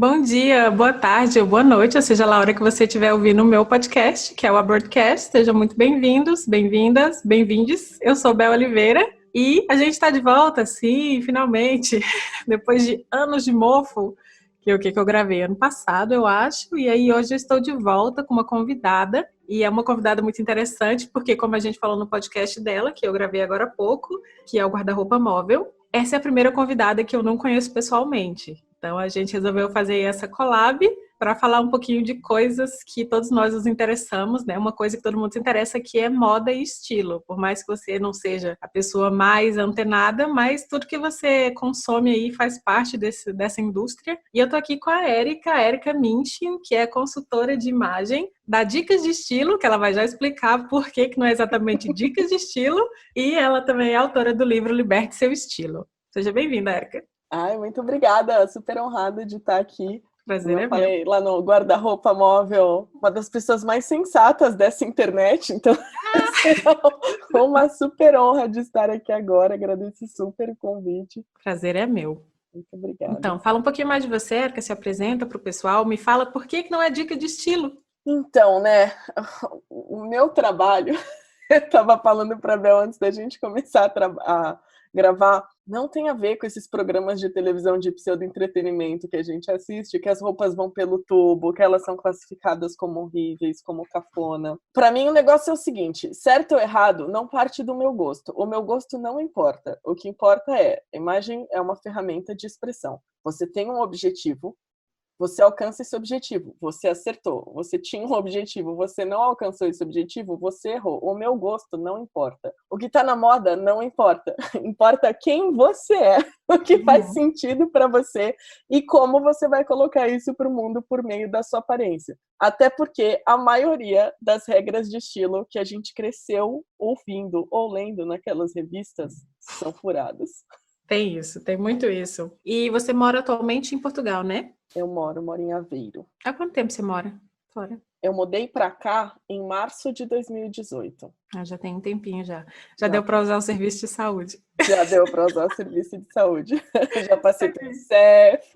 Bom dia, boa tarde ou boa noite, ou seja, lá a hora que você estiver ouvindo o meu podcast, que é o Abroadcast. Sejam muito bem-vindos, bem-vindas, bem-vindes. Eu sou Bel Oliveira e a gente está de volta, sim, finalmente, depois de anos de mofo, que eu gravei ano passado, eu acho, e aí hoje eu estou de volta com uma convidada, e é uma convidada muito interessante, porque como a gente falou no podcast dela, que eu gravei agora há pouco, que é o Guarda-Roupa Móvel, essa é a primeira convidada que eu não conheço pessoalmente. Então, a gente resolveu fazer essa collab para falar um pouquinho de coisas que todos nós nos interessamos, né? Uma coisa que todo mundo se interessa que é moda e estilo. Por mais que você não seja a pessoa mais antenada, mas tudo que você consome aí faz parte dessa indústria. E eu tô aqui com a Erika Minchin, que é consultora de imagem da Dicas de Estilo, que ela vai já explicar por que não é exatamente Dicas de Estilo, e ela também é autora do livro Liberte Seu Estilo. Seja bem-vinda, Erika. Ai, muito obrigada, super honrada de estar aqui. Prazer Como eu é falei lá no Guarda-Roupa Móvel, uma das pessoas mais sensatas dessa internet, então é uma super honra de estar aqui agora, agradeço super o convite. Prazer é meu. Muito obrigada. Então, fala um pouquinho mais de você, Erika, se apresenta para o pessoal, me fala por que não é dica de estilo. Então, né, o meu trabalho, eu estava falando para a Bel antes da gente começar a gravar, não tem a ver com esses programas de televisão de pseudo-entretenimento que a gente assiste, que as roupas vão pelo tubo, que elas são classificadas como horríveis, como cafona. Para mim, o negócio é o seguinte, certo ou errado não parte do meu gosto. O meu gosto não importa. O que importa é, a imagem é uma ferramenta de expressão. Você tem um objetivo, você alcança esse objetivo, você acertou, você tinha um objetivo, você não alcançou esse objetivo, você errou. O meu gosto não importa. O que está na moda não importa. Importa quem você é, o que faz sentido para você e como você vai colocar isso para o mundo por meio da sua aparência. Até porque a maioria das regras de estilo que a gente cresceu ouvindo ou lendo naquelas revistas são furadas. Tem isso, tem muito isso. E você mora atualmente em Portugal, né? Eu moro em Aveiro. Há quanto tempo você mora fora? Eu mudei para cá em março de 2018. Já tem um tempinho já. Já deu para usar o serviço de saúde. Já deu para usar o serviço de saúde. Já passei pelo CEF.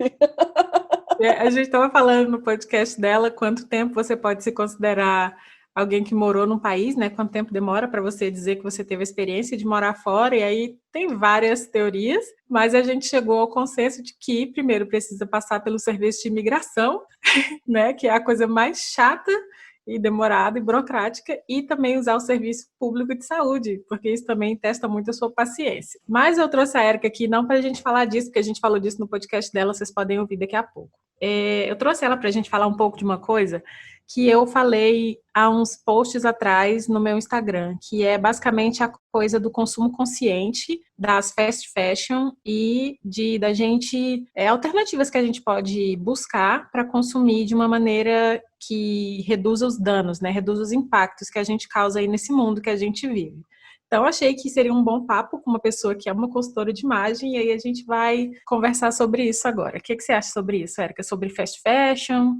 A gente estava falando no podcast dela quanto tempo você pode se considerar alguém que morou num país, né? Quanto tempo demora para você dizer que você teve a experiência de morar fora? E aí tem várias teorias, mas a gente chegou ao consenso de que primeiro precisa passar pelo serviço de imigração, né? Que é a coisa mais chata e demorada e burocrática, e também usar o serviço público de saúde, porque isso também testa muito a sua paciência. Mas eu trouxe a Erika aqui não para a gente falar disso, porque a gente falou disso no podcast dela, vocês podem ouvir daqui a pouco. Eu trouxe ela para a gente falar um pouco de uma coisa que eu falei há uns posts atrás no meu Instagram, que é basicamente a coisa do consumo consciente das fast fashion e da gente, alternativas que a gente pode buscar para consumir de uma maneira que reduza os danos, né, reduza os impactos que a gente causa aí nesse mundo que a gente vive. Então, achei que seria um bom papo com uma pessoa que é uma consultora de imagem, e aí a gente vai conversar sobre isso agora. O que você acha sobre isso, Erika? Sobre fast fashion,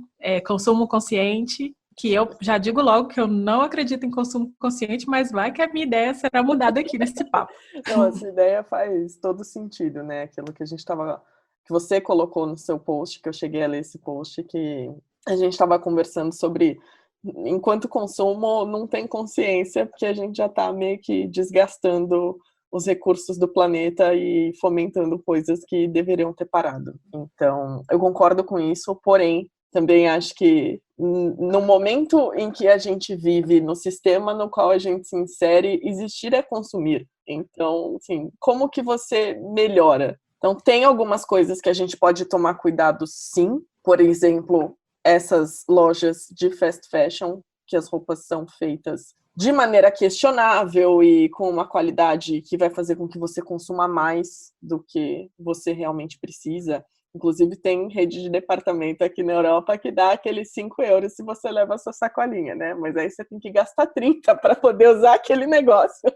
consumo consciente, que eu já digo logo que eu não acredito em consumo consciente, mas vai que a minha ideia será mudada aqui nesse papo. Não, essa ideia faz todo sentido, né? Aquilo que a gente que você colocou no seu post, que eu cheguei a ler esse post, que a gente estava conversando sobre enquanto consumo não tem consciência, porque a gente já está meio que desgastando os recursos do planeta e fomentando coisas que deveriam ter parado. Então, eu concordo com isso, porém, também acho que no momento em que a gente vive, no sistema no qual a gente se insere, existir é consumir. Então, assim, como que você melhora? Então, tem algumas coisas que a gente pode tomar cuidado, sim. Por exemplo, essas lojas de fast fashion, que as roupas são feitas de maneira questionável e com uma qualidade que vai fazer com que você consuma mais do que você realmente precisa. Inclusive, tem rede de departamento aqui na Europa que dá aqueles 5 euros se você leva a sua sacolinha, né? Mas aí você tem que gastar 30 para poder usar aquele negócio.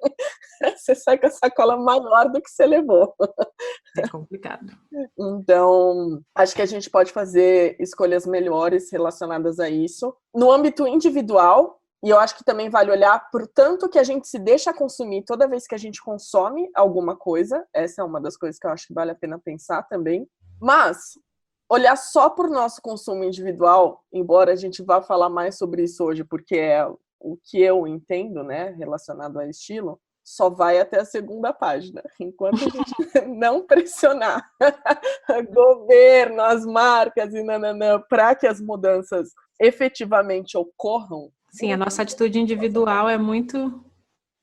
Você sai com a sacola maior do que você levou. É complicado. Então, acho que a gente pode fazer escolhas melhores relacionadas a isso. No âmbito individual, e eu acho que também vale olhar por tanto que a gente se deixa consumir toda vez que a gente consome alguma coisa. Essa é uma das coisas que eu acho que vale a pena pensar também. Mas olhar só por nosso consumo individual, embora a gente vá falar mais sobre isso hoje, porque é o que eu entendo, né, relacionado a estilo, só vai até a segunda página. Enquanto a gente não pressionar governo, as marcas e nananã, para que as mudanças efetivamente ocorram. Sim, a nossa atitude individual é muito...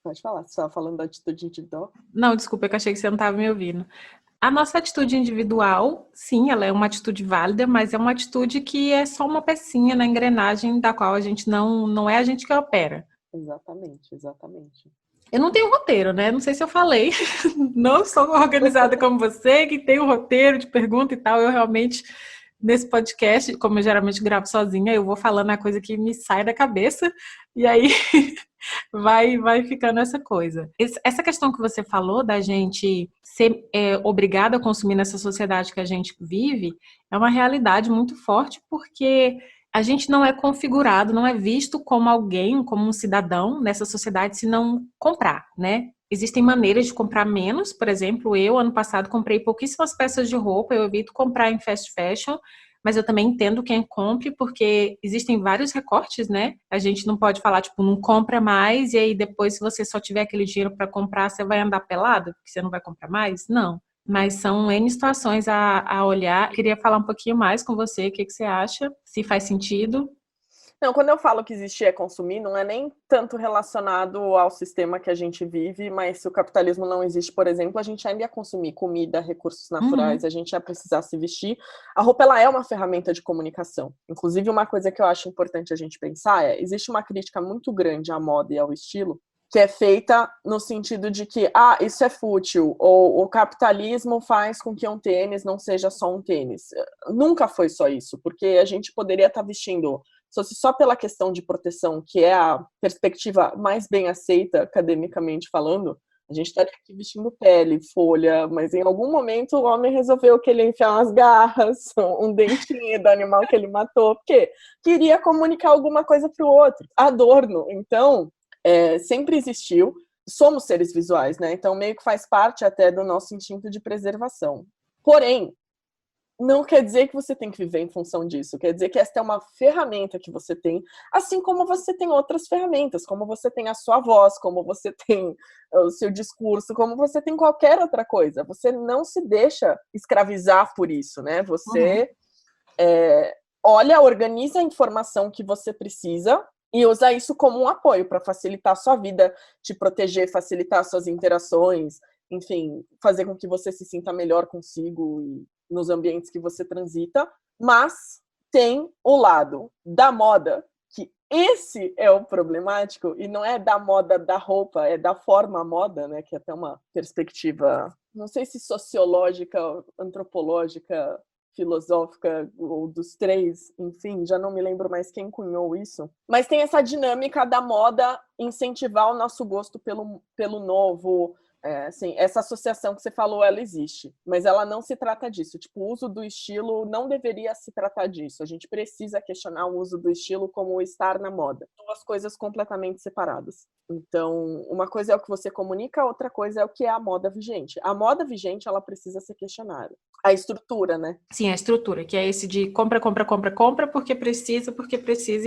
Pode falar, você estava falando da atitude individual? Não, desculpa, é que eu achei que você não estava me ouvindo. A nossa atitude individual, sim, ela é uma atitude válida, mas é uma atitude que é só uma pecinha na engrenagem da qual a gente não é a gente que opera. Exatamente, exatamente. Eu não tenho roteiro, né? Não sei se eu falei. Não sou organizada como você, que tem um roteiro de pergunta e tal. Eu realmente, nesse podcast, como eu geralmente gravo sozinha, eu vou falando a coisa que me sai da cabeça e aí vai ficando essa coisa. Essa questão que você falou da gente ser obrigado a consumir nessa sociedade que a gente vive é uma realidade muito forte, porque a gente não é configurado, não é visto como alguém, como um cidadão nessa sociedade se não comprar, né? Existem maneiras de comprar menos, por exemplo, eu, ano passado, comprei pouquíssimas peças de roupa, eu evito comprar em fast fashion, mas eu também entendo quem compre, porque existem vários recortes, né? A gente não pode falar, tipo, não compra mais, e aí depois, se você só tiver aquele dinheiro para comprar, você vai andar pelado, porque você não vai comprar mais? Não. Mas são N situações a olhar. Eu queria falar um pouquinho mais com você, o que você acha, se faz sentido. Não, quando eu falo que existir é consumir, não é nem tanto relacionado ao sistema que a gente vive, mas se o capitalismo não existe, por exemplo, a gente ainda ia consumir comida, recursos naturais, a gente ia precisar se vestir. A roupa, ela é uma ferramenta de comunicação. Inclusive, uma coisa que eu acho importante a gente pensar existe uma crítica muito grande à moda e ao estilo, que é feita no sentido de que, isso é fútil, ou o capitalismo faz com que um tênis não seja só um tênis. Nunca foi só isso, porque a gente poderia estar vestindo, se fosse só pela questão de proteção, que é a perspectiva mais bem aceita, academicamente falando, a gente estaria aqui vestindo pele, folha, mas em algum momento o homem resolveu que ele ia enfiar umas garras, um dentinho do animal que ele matou, porque queria comunicar alguma coisa para o outro. Adorno, então, sempre existiu. Somos seres visuais, né? Então meio que faz parte até do nosso instinto de preservação. Porém, não quer dizer que você tem que viver em função disso, quer dizer que esta é uma ferramenta que você tem, assim como você tem outras ferramentas, como você tem a sua voz, como você tem o seu discurso, como você tem qualquer outra coisa. Você não se deixa escravizar por isso, né? Você olha, organiza a informação que você precisa e usa isso como um apoio para facilitar a sua vida, te proteger, facilitar suas interações, enfim, fazer com que você se sinta melhor consigo e nos ambientes que você transita, mas tem o lado da moda, que esse é o problemático, e não é da moda da roupa, é da forma moda, né, que é até uma perspectiva, não sei se sociológica, antropológica, filosófica, ou dos três, enfim, já não me lembro mais quem cunhou isso, mas tem essa dinâmica da moda incentivar o nosso gosto pelo novo. Assim, essa associação que você falou, ela existe, mas ela não se trata disso. Tipo, o uso do estilo não deveria se tratar disso. A gente precisa questionar o uso do estilo como estar na moda. Duas coisas completamente separadas. Então, uma coisa é o que você comunica, outra coisa é o que é a moda vigente. A moda vigente, ela precisa ser questionada. A estrutura, né? Sim, a estrutura, que é esse de compra, compra, compra, compra, porque precisa,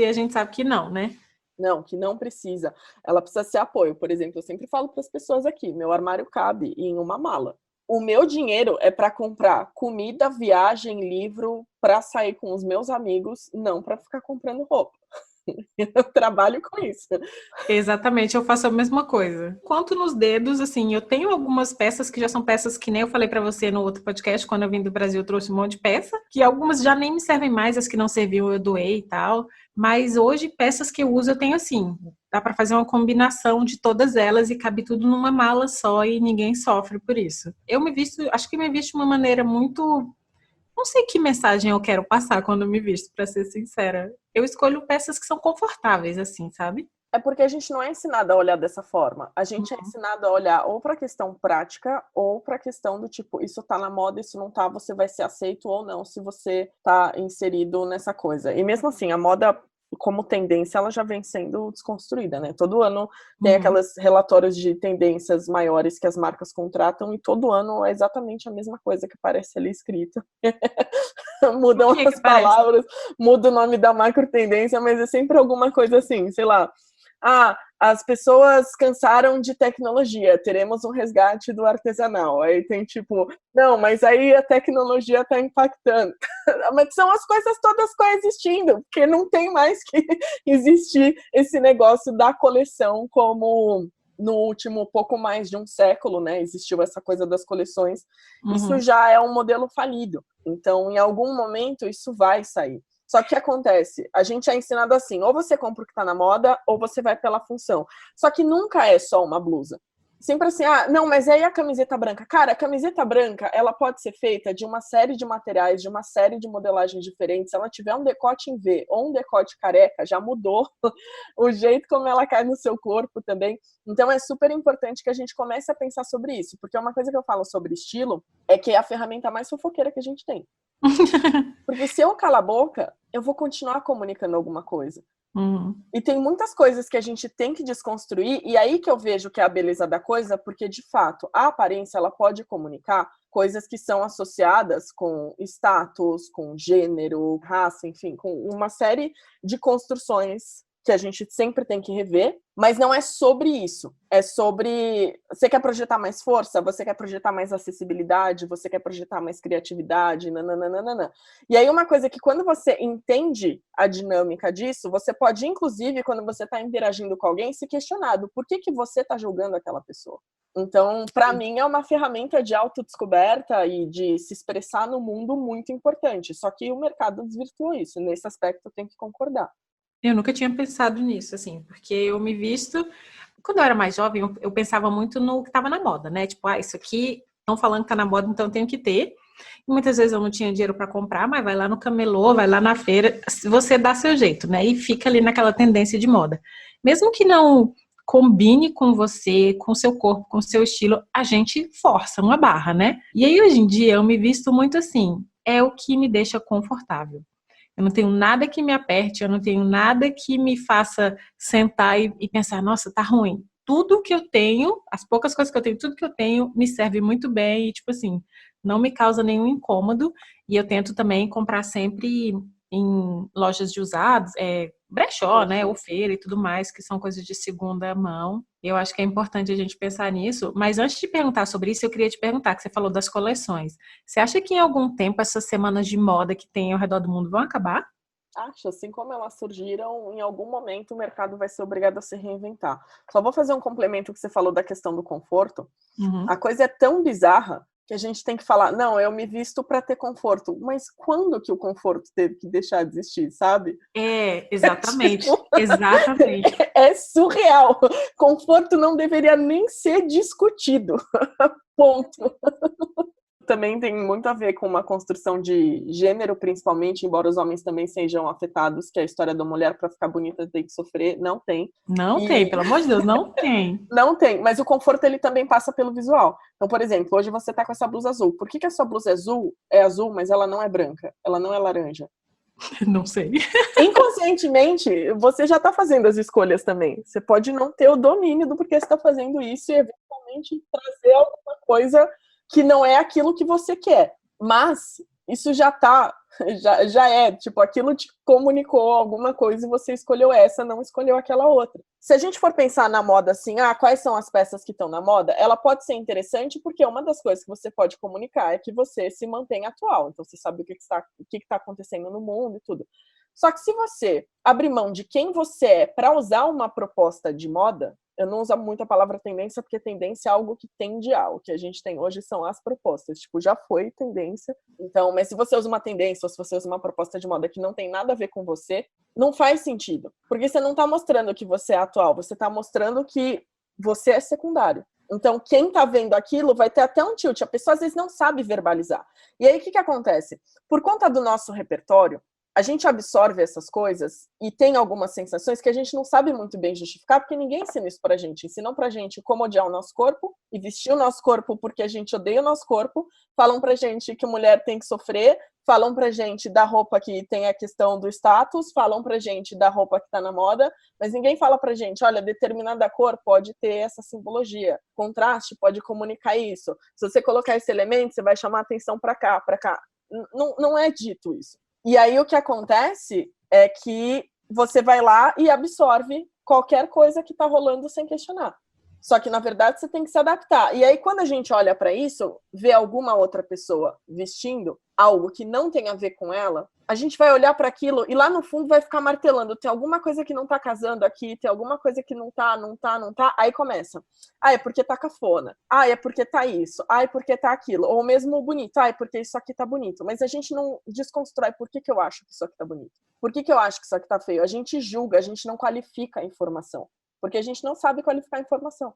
e a gente sabe que não, né? Não, que não precisa. Ela precisa ser apoio. Por exemplo, eu sempre falo para as pessoas aqui, meu armário cabe em uma mala. O meu dinheiro é para comprar comida, viagem, livro, para sair com os meus amigos, não para ficar comprando roupa. Eu trabalho com isso. Exatamente, eu faço a mesma coisa. Quanto nos dedos, assim, eu tenho algumas peças que já são peças que nem eu falei para você no outro podcast, quando eu vim do Brasil eu trouxe um monte de peça, que algumas já nem me servem mais, as que não serviam eu doei e tal, mas hoje peças que eu uso eu tenho assim, dá para fazer uma combinação de todas elas e cabe tudo numa mala só e ninguém sofre por isso. Eu me visto, acho que me visto de uma maneira muito... Não sei que mensagem eu quero passar quando eu me visto, para ser sincera. Eu escolho peças que são confortáveis, assim, sabe? É porque a gente não é ensinado a olhar dessa forma. A gente é ensinado a olhar ou para a questão prática ou para a questão do tipo, isso tá na moda, isso não tá, você vai ser aceito ou não se você tá inserido nessa coisa. E mesmo assim, a moda como tendência, ela já vem sendo desconstruída, né? Todo ano tem aqueles relatórios de tendências maiores que as marcas contratam e todo ano é exatamente a mesma coisa que aparece ali escrita. mudam que as parece? palavras, muda o nome da macro tendência, mas é sempre alguma coisa assim, sei lá. As pessoas cansaram de tecnologia, teremos um resgate do artesanal. Aí tem tipo, não, mas aí a tecnologia está impactando. Mas são as coisas todas coexistindo, porque não tem mais que existir esse negócio da coleção como no último pouco mais de um século, né? Existiu essa coisa das coleções. Isso já é um modelo falido. Então, em algum momento, isso vai sair. Só que o que acontece? A gente é ensinado assim, ou você compra o que está na moda, ou você vai pela função. Só que nunca é só uma blusa. Sempre assim, não, mas aí a camiseta branca? Cara, a camiseta branca, ela pode ser feita de uma série de materiais, de uma série de modelagens diferentes. Se ela tiver um decote em V ou um decote careca, já mudou o jeito como ela cai no seu corpo também. Então é super importante que a gente comece a pensar sobre isso, porque uma coisa que eu falo sobre estilo é que é a ferramenta mais fofoqueira que a gente tem. Porque se eu calar a boca, eu vou continuar comunicando alguma coisa. E tem muitas coisas que a gente tem que desconstruir, e aí que eu vejo que é a beleza da coisa, porque, de fato, a aparência ela pode comunicar coisas que são associadas com status, com gênero, raça, enfim, com uma série de construções que a gente sempre tem que rever, mas não é sobre isso. É sobre... Você quer projetar mais força? Você quer projetar mais acessibilidade? Você quer projetar mais criatividade? Nananana. E aí uma coisa que quando você entende a dinâmica disso, você pode, inclusive, quando você está interagindo com alguém, se questionar do por que você está julgando aquela pessoa. Então, para mim, é uma ferramenta de autodescoberta e de se expressar no mundo muito importante. Só que o mercado desvirtuou isso. Nesse aspecto, eu tenho que concordar. Eu nunca tinha pensado nisso, assim, porque eu me visto... Quando eu era mais jovem, eu pensava muito no que estava na moda, né? Tipo, isso aqui, estão falando que tá na moda, então eu tenho que ter. E muitas vezes eu não tinha dinheiro para comprar, mas vai lá no camelô, vai lá na feira, você dá seu jeito, né? E fica ali naquela tendência de moda. Mesmo que não combine com você, com seu corpo, com seu estilo, a gente força uma barra, né? E aí, hoje em dia, eu me visto muito assim, é o que me deixa confortável. Eu não tenho nada que me aperte, eu não tenho nada que me faça sentar e pensar, nossa, tá ruim. Tudo que eu tenho, as poucas coisas que eu tenho, tudo que eu tenho me serve muito bem e, tipo assim, não me causa nenhum incômodo. E eu tento também comprar sempre em lojas de usados, brechó, né, ou feira e tudo mais, que são coisas de segunda mão. Eu acho que é importante a gente pensar nisso. Mas antes de perguntar sobre isso, eu queria te perguntar, que você falou das coleções. Você acha que em algum tempo essas semanas de moda que tem ao redor do mundo vão acabar? Acho, assim como elas surgiram, em algum momento o mercado vai ser obrigado a se reinventar. Só vou fazer um complemento que você falou da questão do conforto. A coisa é tão bizarra que a gente tem que falar, não, eu me visto para ter conforto. Mas quando que o conforto teve que deixar de existir, sabe? Exatamente. Exatamente. É surreal. Conforto não deveria nem ser discutido. Ponto. Também tem muito a ver com uma construção de gênero, principalmente, embora os homens também sejam afetados, que é a história da mulher para ficar bonita tem que sofrer. Não tem. Não tem, pelo amor de Deus, não tem. Não tem, mas o conforto ele também passa pelo visual. Então, por exemplo, hoje você tá com essa blusa azul. Por que a sua blusa é azul, mas ela não é branca? Ela não é laranja? Não sei. Inconscientemente, você já tá fazendo as escolhas também. Você pode não ter o domínio do porquê você tá fazendo isso e eventualmente trazer alguma coisa que não é aquilo que você quer. Mas isso já é, tipo, aquilo te comunicou alguma coisa e você escolheu essa, não escolheu aquela outra. Se a gente for pensar na moda assim, quais são as peças que estão na moda, ela pode ser interessante porque uma das coisas que você pode comunicar é que você se mantém atual. Então você sabe o que está acontecendo no mundo e tudo. Só que se você abrir mão de quem você é para usar uma proposta de moda, eu não uso muito a palavra tendência, porque tendência é algo que tende a. O que a gente tem hoje são as propostas. Tipo, já foi tendência. Então, mas se você usa uma tendência ou se você usa uma proposta de moda que não tem nada a ver com você, não faz sentido. Porque você não está mostrando que você é atual, você está mostrando que você é secundário. Então, quem está vendo aquilo vai ter até um tilt. A pessoa, às vezes, não sabe verbalizar. E aí, o que acontece? Por conta do nosso repertório, a gente absorve essas coisas e tem algumas sensações que a gente não sabe muito bem justificar, porque ninguém ensina isso pra gente. Ensinam pra gente como odiar o nosso corpo e vestir o nosso corpo porque a gente odeia o nosso corpo. Falam pra gente que mulher tem que sofrer. Falam pra gente da roupa que tem a questão do status. Falam pra gente da roupa que tá na moda. Mas ninguém fala pra gente, olha, determinada cor pode ter essa simbologia. Contraste pode comunicar isso. Se você colocar esse elemento, você vai chamar atenção pra cá, pra cá. Não é dito isso. E aí o que acontece é que você vai lá e absorve qualquer coisa que tá rolando sem questionar. Só que, na verdade, você tem que se adaptar. E aí, quando a gente olha para isso, vê alguma outra pessoa vestindo algo que não tem a ver com ela, a gente vai olhar para aquilo e lá no fundo vai ficar martelando. Tem alguma coisa que não tá casando aqui, tem alguma coisa que não tá. Aí começa. Ah, é porque tá cafona. Ah, é porque tá isso. Ah, é porque tá aquilo. Ou mesmo bonito. Ah, é porque isso aqui tá bonito. Mas a gente não desconstrói por que eu acho que isso aqui tá bonito. Por que eu acho que isso aqui tá feio? A gente julga, a gente não qualifica a informação. Porque a gente não sabe qualificar a informação.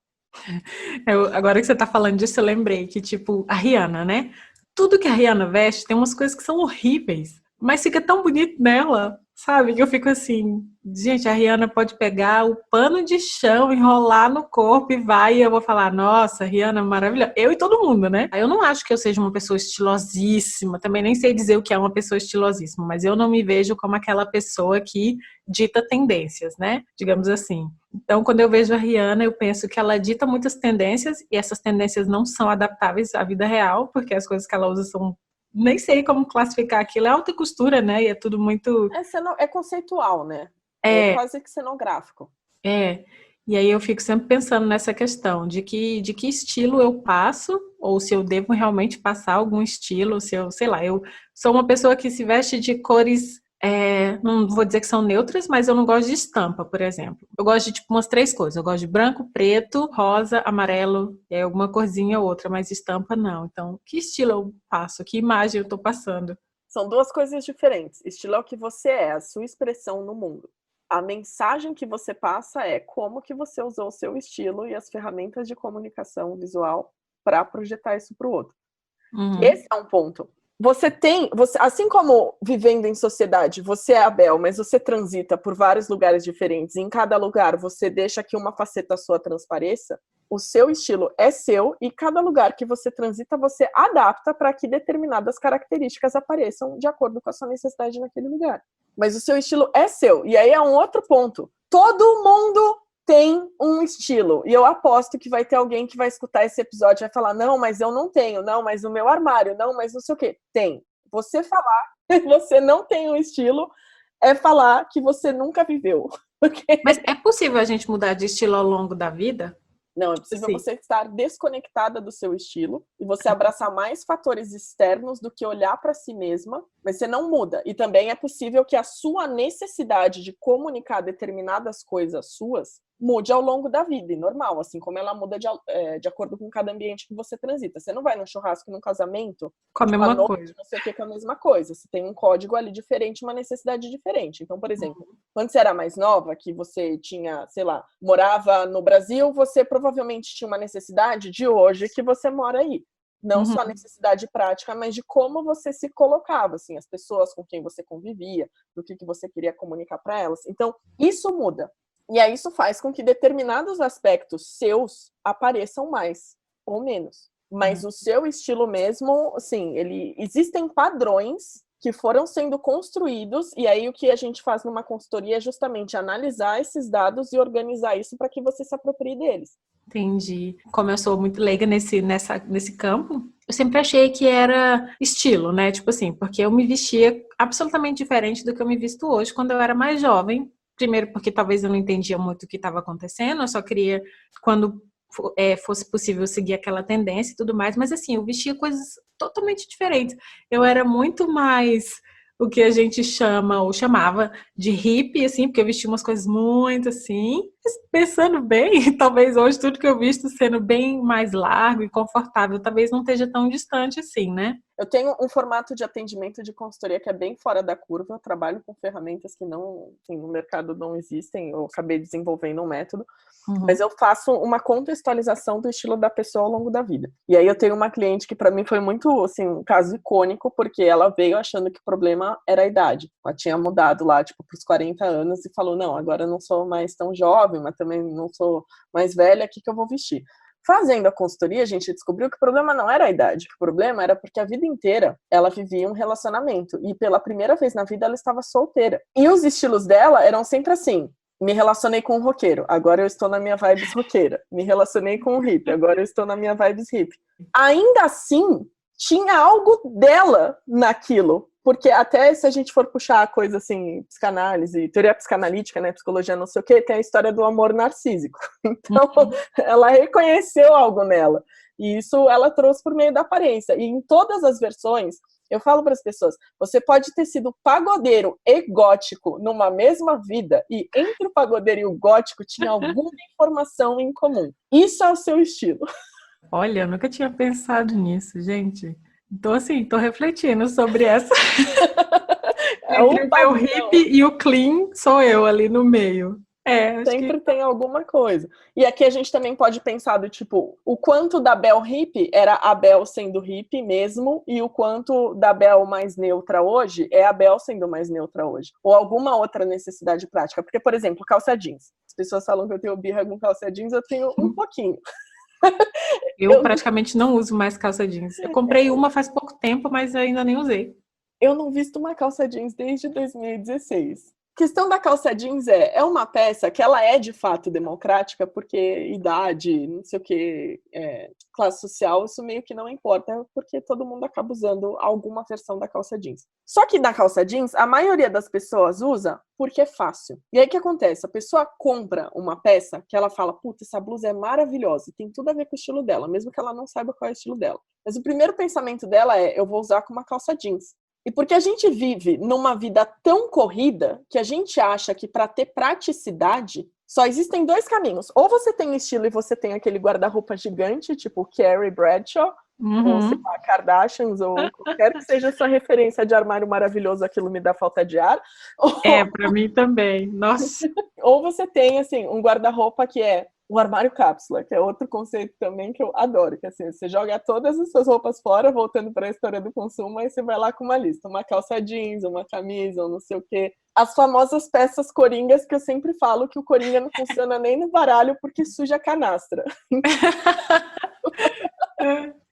Agora que você tá falando disso, eu lembrei que, tipo, a Rihanna, né? Tudo que a Rihanna veste tem umas coisas que são horríveis, mas fica tão bonito nela, sabe? Que eu fico assim, gente, a Rihanna pode pegar o pano de chão, enrolar no corpo e vai, e eu vou falar, nossa, Rihanna maravilhosa. Eu e todo mundo, né? Eu não acho que eu seja uma pessoa estilosíssima, também nem sei dizer o que é uma pessoa estilosíssima, mas eu não me vejo como aquela pessoa que dita tendências, né? Digamos assim. Então, quando eu vejo a Rihanna, eu penso que ela dita muitas tendências e essas tendências não são adaptáveis à vida real, porque as coisas que ela usa são... Nem sei como classificar aquilo. É alta costura, né? E é tudo muito... É conceitual, né? É quase que cenográfico. E aí eu fico sempre pensando nessa questão de que estilo eu passo, ou se eu devo realmente passar algum estilo, se eu, sei lá, eu sou uma pessoa que se veste de cores... não vou dizer que são neutras, mas eu não gosto de estampa, por exemplo. Eu gosto de, tipo, umas 3 cores. Eu gosto de branco, preto, rosa, amarelo, e aí alguma corzinha ou outra, mas estampa não. Então, que estilo eu passo? Que imagem eu tô passando? São 2 coisas diferentes. Estilo é o que você é, a sua expressão no mundo. A mensagem que você passa é como que você usou o seu estilo e as ferramentas de comunicação visual para projetar isso para o outro. Uhum. Esse é um ponto. Você, assim como vivendo em sociedade, você é a Bel, mas você transita por vários lugares diferentes, e em cada lugar você deixa que uma faceta sua transpareça, o seu estilo é seu, e cada lugar que você transita, você adapta para que determinadas características apareçam de acordo com a sua necessidade naquele lugar. Mas o seu estilo é seu, e aí é um outro ponto. Todo mundo tem um estilo, e eu aposto que vai ter alguém que vai escutar esse episódio e vai falar, não, mas eu não tenho, não, mas no meu armário, não, mas não sei o quê. Tem. Você falar que você não tem um estilo é falar que você nunca viveu. Mas é possível a gente mudar de estilo ao longo da vida? Não, é possível você estar desconectada do seu estilo e você abraçar mais fatores externos do que olhar para si mesma, mas você não muda. E também é possível que a sua necessidade de comunicar determinadas coisas suas mude ao longo da vida, e normal, assim como ela muda de acordo com cada ambiente que você transita. Você não vai num churrasco, num casamento, com a mesma coisa. Não sei o que, com a mesma coisa. Você tem um código ali diferente, uma necessidade diferente. Então, por exemplo, quando você era mais nova, que você tinha, sei lá, morava no Brasil, você provavelmente tinha uma necessidade de hoje que você mora aí. Não só a necessidade prática, mas de como você se colocava, assim, as pessoas com quem você convivia, do que você queria comunicar para elas. Então, isso muda. E aí isso faz com que determinados aspectos seus apareçam mais ou menos. Mas o seu estilo mesmo, assim, existem padrões que foram sendo construídos, e aí o que a gente faz numa consultoria é justamente analisar esses dados e organizar isso para que você se aproprie deles. Entendi. Como eu sou muito leiga nesse campo, eu sempre achei que era estilo, né? Tipo assim, porque eu me vestia absolutamente diferente do que eu me visto hoje quando eu era mais jovem. Primeiro porque talvez eu não entendia muito o que estava acontecendo, eu só queria, quando fosse possível, seguir aquela tendência e tudo mais, mas assim, eu vestia coisas totalmente diferentes. Eu era muito mais o que a gente chama, ou chamava, de hippie, assim, porque eu vestia umas coisas muito assim. Mas pensando bem, talvez hoje tudo que eu visto sendo bem mais largo e confortável, talvez não esteja tão distante assim, né? Eu tenho um formato de atendimento de consultoria que é bem fora da curva. Eu trabalho com ferramentas que não, assim, no mercado não existem. Eu acabei desenvolvendo um método. Mas eu faço uma contextualização do estilo da pessoa ao longo da vida. E aí eu tenho uma cliente que para mim foi muito, assim, um caso icônico, porque ela veio achando que o problema era a idade. Ela tinha mudado lá, tipo, pros 40 anos e falou, não, agora eu não sou mais tão jovem, mas também não sou mais velha, o que eu vou vestir? Fazendo a consultoria, a gente descobriu que o problema não era a idade, que o problema era porque a vida inteira ela vivia um relacionamento e pela primeira vez na vida ela estava solteira. E os estilos dela eram sempre assim, me relacionei com um roqueiro, agora eu estou na minha vibes roqueira. Me relacionei com um hippie, agora eu estou na minha vibes hippie. Ainda assim, tinha algo dela naquilo. Porque até se a gente for puxar a coisa assim, psicanálise, teoria psicanalítica, né, psicologia não sei o quê, tem a história do amor narcísico. Então, ela reconheceu algo nela. E isso ela trouxe por meio da aparência. E em todas as versões, eu falo para as pessoas, você pode ter sido pagodeiro e gótico numa mesma vida, e entre o pagodeiro e o gótico tinha alguma informação em comum. Isso é o seu estilo. Olha, eu nunca tinha pensado nisso, gente. Então, assim, tô refletindo sobre essa. Entre o meu hippie e o clean, sou eu ali no meio. Acho Sempre que... tem alguma coisa. E aqui a gente também pode pensar do tipo, o quanto da Bel hippie era a Bel sendo hippie mesmo, e o quanto da Bel mais neutra hoje é a Bel sendo mais neutra hoje. Ou alguma outra necessidade prática. Porque, por exemplo, calça jeans. As pessoas falam que eu tenho birra com calça jeans, eu tenho um pouquinho. Eu praticamente não uso mais calça jeans. Eu comprei uma faz pouco tempo, mas eu ainda nem usei. Eu não visto uma calça jeans desde 2016. A questão da calça jeans é uma peça que ela é de fato democrática, porque idade, não sei o que, classe social, isso meio que não importa, porque todo mundo acaba usando alguma versão da calça jeans. Só que da calça jeans, a maioria das pessoas usa porque é fácil. E aí o que acontece? A pessoa compra uma peça que ela fala, puta, essa blusa é maravilhosa e tem tudo a ver com o estilo dela, mesmo que ela não saiba qual é o estilo dela. Mas o primeiro pensamento dela é, eu vou usar com uma calça jeans. E porque a gente vive numa vida tão corrida que a gente acha que para ter praticidade só existem dois caminhos. Ou você tem estilo e você tem aquele guarda-roupa gigante, tipo Carrie Bradshaw, ou sei lá, Kardashians, ou qualquer que seja essa referência de armário maravilhoso, aquilo me dá falta de ar. Para mim também. Nossa. Ou você tem, assim, um guarda-roupa que é o armário cápsula, que é outro conceito também que eu adoro, que assim, você joga todas as suas roupas fora, voltando para a história do consumo, aí você vai lá com uma lista, uma calça jeans, uma camisa, ou não sei o quê. As famosas peças coringas, que eu sempre falo que o coringa não funciona nem no baralho porque suja a canastra.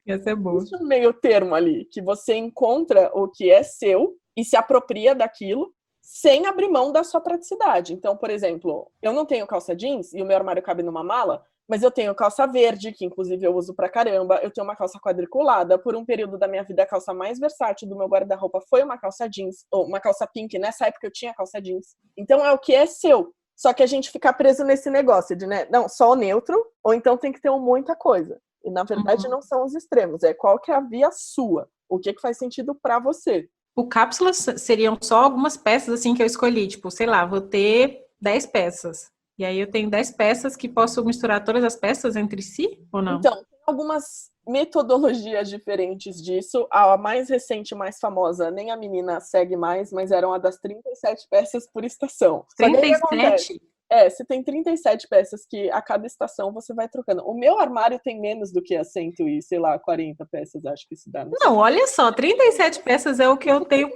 Essa é boa. Existe um meio termo ali, que você encontra o que é seu e se apropria daquilo, sem abrir mão da sua praticidade. Então, por exemplo, eu não tenho calça jeans e o meu armário cabe numa mala, mas eu tenho calça verde, que inclusive eu uso pra caramba, eu tenho uma calça quadriculada, por um período da minha vida a calça mais versátil do meu guarda-roupa foi uma calça jeans, ou uma calça pink, nessa época eu tinha calça jeans. Então é o que é seu, só que a gente fica preso nesse negócio de, né, não, só o neutro, ou então tem que ter muita coisa. E na verdade não são os extremos, é qual que é a via sua, o que faz sentido pra você. O cápsulas seriam só algumas peças assim que eu escolhi, tipo, sei lá, vou ter 10 peças. E aí eu tenho 10 peças que posso misturar todas as peças entre si, ou não? Então, tem algumas metodologias diferentes disso. A mais recente, mais famosa, nem a menina segue mais, mas eram a das 37 peças por estação. 37? Você tem 37 peças que a cada estação você vai trocando. O meu armário tem menos do que a 100 e, sei lá, 40 peças, acho que isso dá. Não, olha só, 37 peças é o que eu tenho.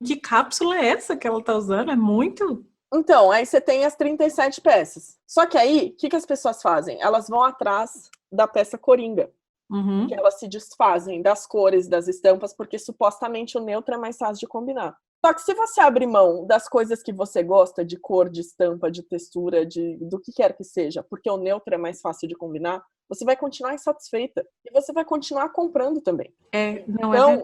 Que cápsula é essa que ela tá usando? É muito? Então, aí você tem as 37 peças. Só que aí, o que as pessoas fazem? Elas vão atrás da peça coringa. Que elas se desfazem das cores, das estampas, porque supostamente o neutro é mais fácil de combinar. Só que se você abrir mão das coisas que você gosta, de cor, de estampa, de textura, do que quer que seja, porque o neutro é mais fácil de combinar, você vai continuar insatisfeita. E você vai continuar comprando também. Então,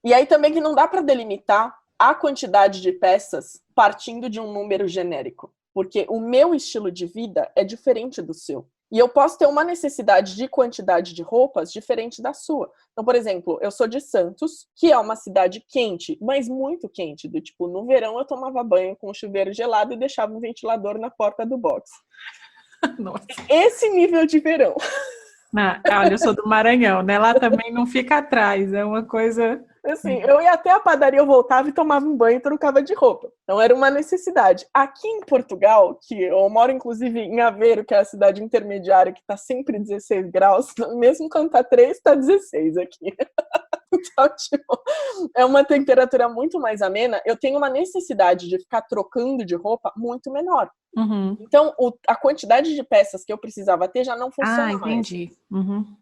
e aí também que não dá para delimitar a quantidade de peças partindo de um número genérico. Porque o meu estilo de vida é diferente do seu. E eu posso ter uma necessidade de quantidade de roupas diferente da sua. Então, por exemplo, eu sou de Santos, que é uma cidade quente, mas muito quente. Do tipo, no verão eu tomava banho com um chuveiro gelado e deixava um ventilador na porta do box. Nossa. Esse nível de verão. Olha, eu sou do Maranhão, né? Lá também não fica atrás, é uma coisa... Assim, eu ia até a padaria, eu voltava e tomava um banho e trocava de roupa. Então era uma necessidade. Aqui em Portugal, que eu moro inclusive em Aveiro, que é a cidade intermediária, que tá sempre 16 graus, mesmo quando tá 3, tá 16 aqui. Então, tipo, é uma temperatura muito mais amena. Eu tenho uma necessidade de ficar trocando de roupa muito menor. Então, a quantidade de peças que eu precisava ter já não funciona mais. Entendi.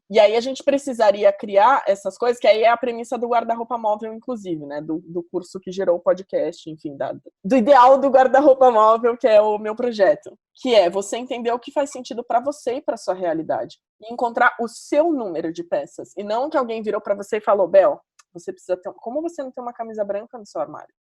E aí a gente precisaria criar essas coisas, que aí é a premissa do guarda-roupa móvel, inclusive, né? Do curso que gerou o podcast, enfim, do ideal do guarda-roupa móvel, que é o meu projeto. que é você entender o que faz sentido para você e para sua realidade. E encontrar o seu número de peças. E não que alguém virou para você e falou, Bel, você precisa ter... Como você não tem uma camisa branca no seu armário?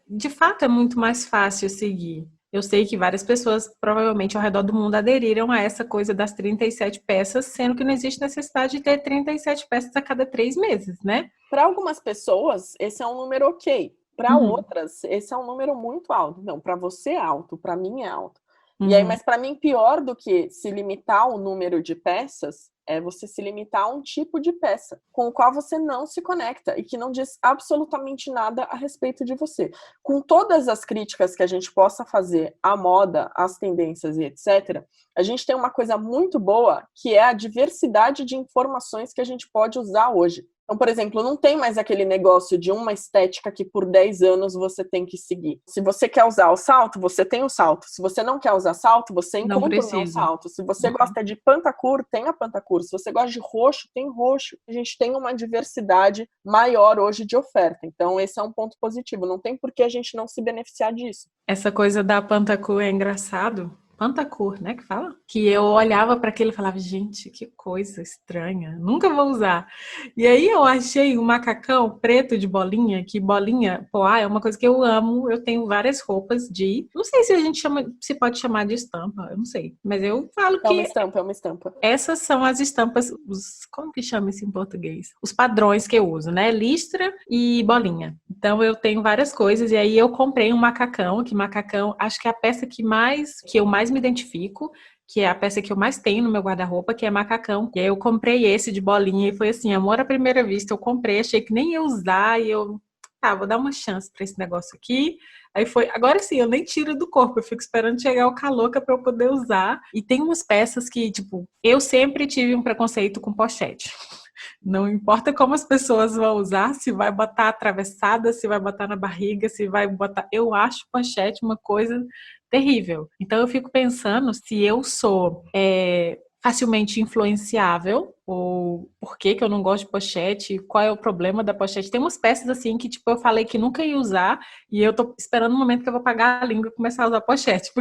De fato é muito mais fácil seguir. Eu sei que várias pessoas, provavelmente ao redor do mundo, aderiram a essa coisa das 37 peças, sendo que não existe necessidade de ter 37 peças a cada 3 meses, né? Para algumas pessoas, esse é um número ok. Para outras, esse é um número muito alto. Não, para você é alto, para mim é alto. E aí, mas para mim, pior do que se limitar ao número de peças, é você se limitar a um tipo de peça com o qual você não se conecta e que não diz absolutamente nada a respeito de você. Com todas as críticas que a gente possa fazer à moda, às tendências e etc., a gente tem uma coisa muito boa, que é a diversidade de informações que a gente pode usar hoje. Então, por exemplo, não tem mais aquele negócio de uma estética que por 10 anos você tem que seguir. Se você quer usar o salto, você tem o salto. Se você não quer usar salto, você encontra o não salto. Se você gosta de pantacur, tem a pantacur. Se você gosta de roxo, tem roxo. A gente tem uma diversidade maior hoje de oferta. Então, esse é um ponto positivo. Não tem por que a gente não se beneficiar disso. Essa coisa da pantacur é engraçado. Pantacur, né, que fala? Que eu olhava para aquilo e falava, gente, que coisa estranha, nunca vou usar. E aí eu achei um macacão preto de bolinha, que bolinha, poá, é uma coisa que eu amo, eu tenho várias roupas de, não sei se a gente chama, se pode chamar de estampa, eu não sei, mas eu falo que... É uma estampa. Essas são as estampas, como que chama isso em português? Os padrões que eu uso, né? Listra e bolinha. Então eu tenho várias coisas e aí eu comprei um macacão, que macacão, acho que é a peça que eu mais me identifico, que é a peça que eu mais tenho no meu guarda-roupa, que é macacão. E aí eu comprei esse de bolinha e foi assim, amor à primeira vista. Eu comprei, achei que nem ia usar e eu, vou dar uma chance para esse negócio aqui. Aí foi, agora sim, eu nem tiro do corpo, eu fico esperando chegar o calor para eu poder usar. E tem umas peças que, tipo, eu sempre tive um preconceito com pochete. Não importa como as pessoas vão usar, se vai botar atravessada, se vai botar na barriga, se vai botar... Eu acho pochete uma coisa terrível. Então eu fico pensando se eu sou facilmente influenciável, ou por que eu não gosto de pochete, qual é o problema da pochete. Tem umas peças assim que tipo eu falei que nunca ia usar e eu tô esperando o momento que eu vou pagar a língua e começar a usar pochete,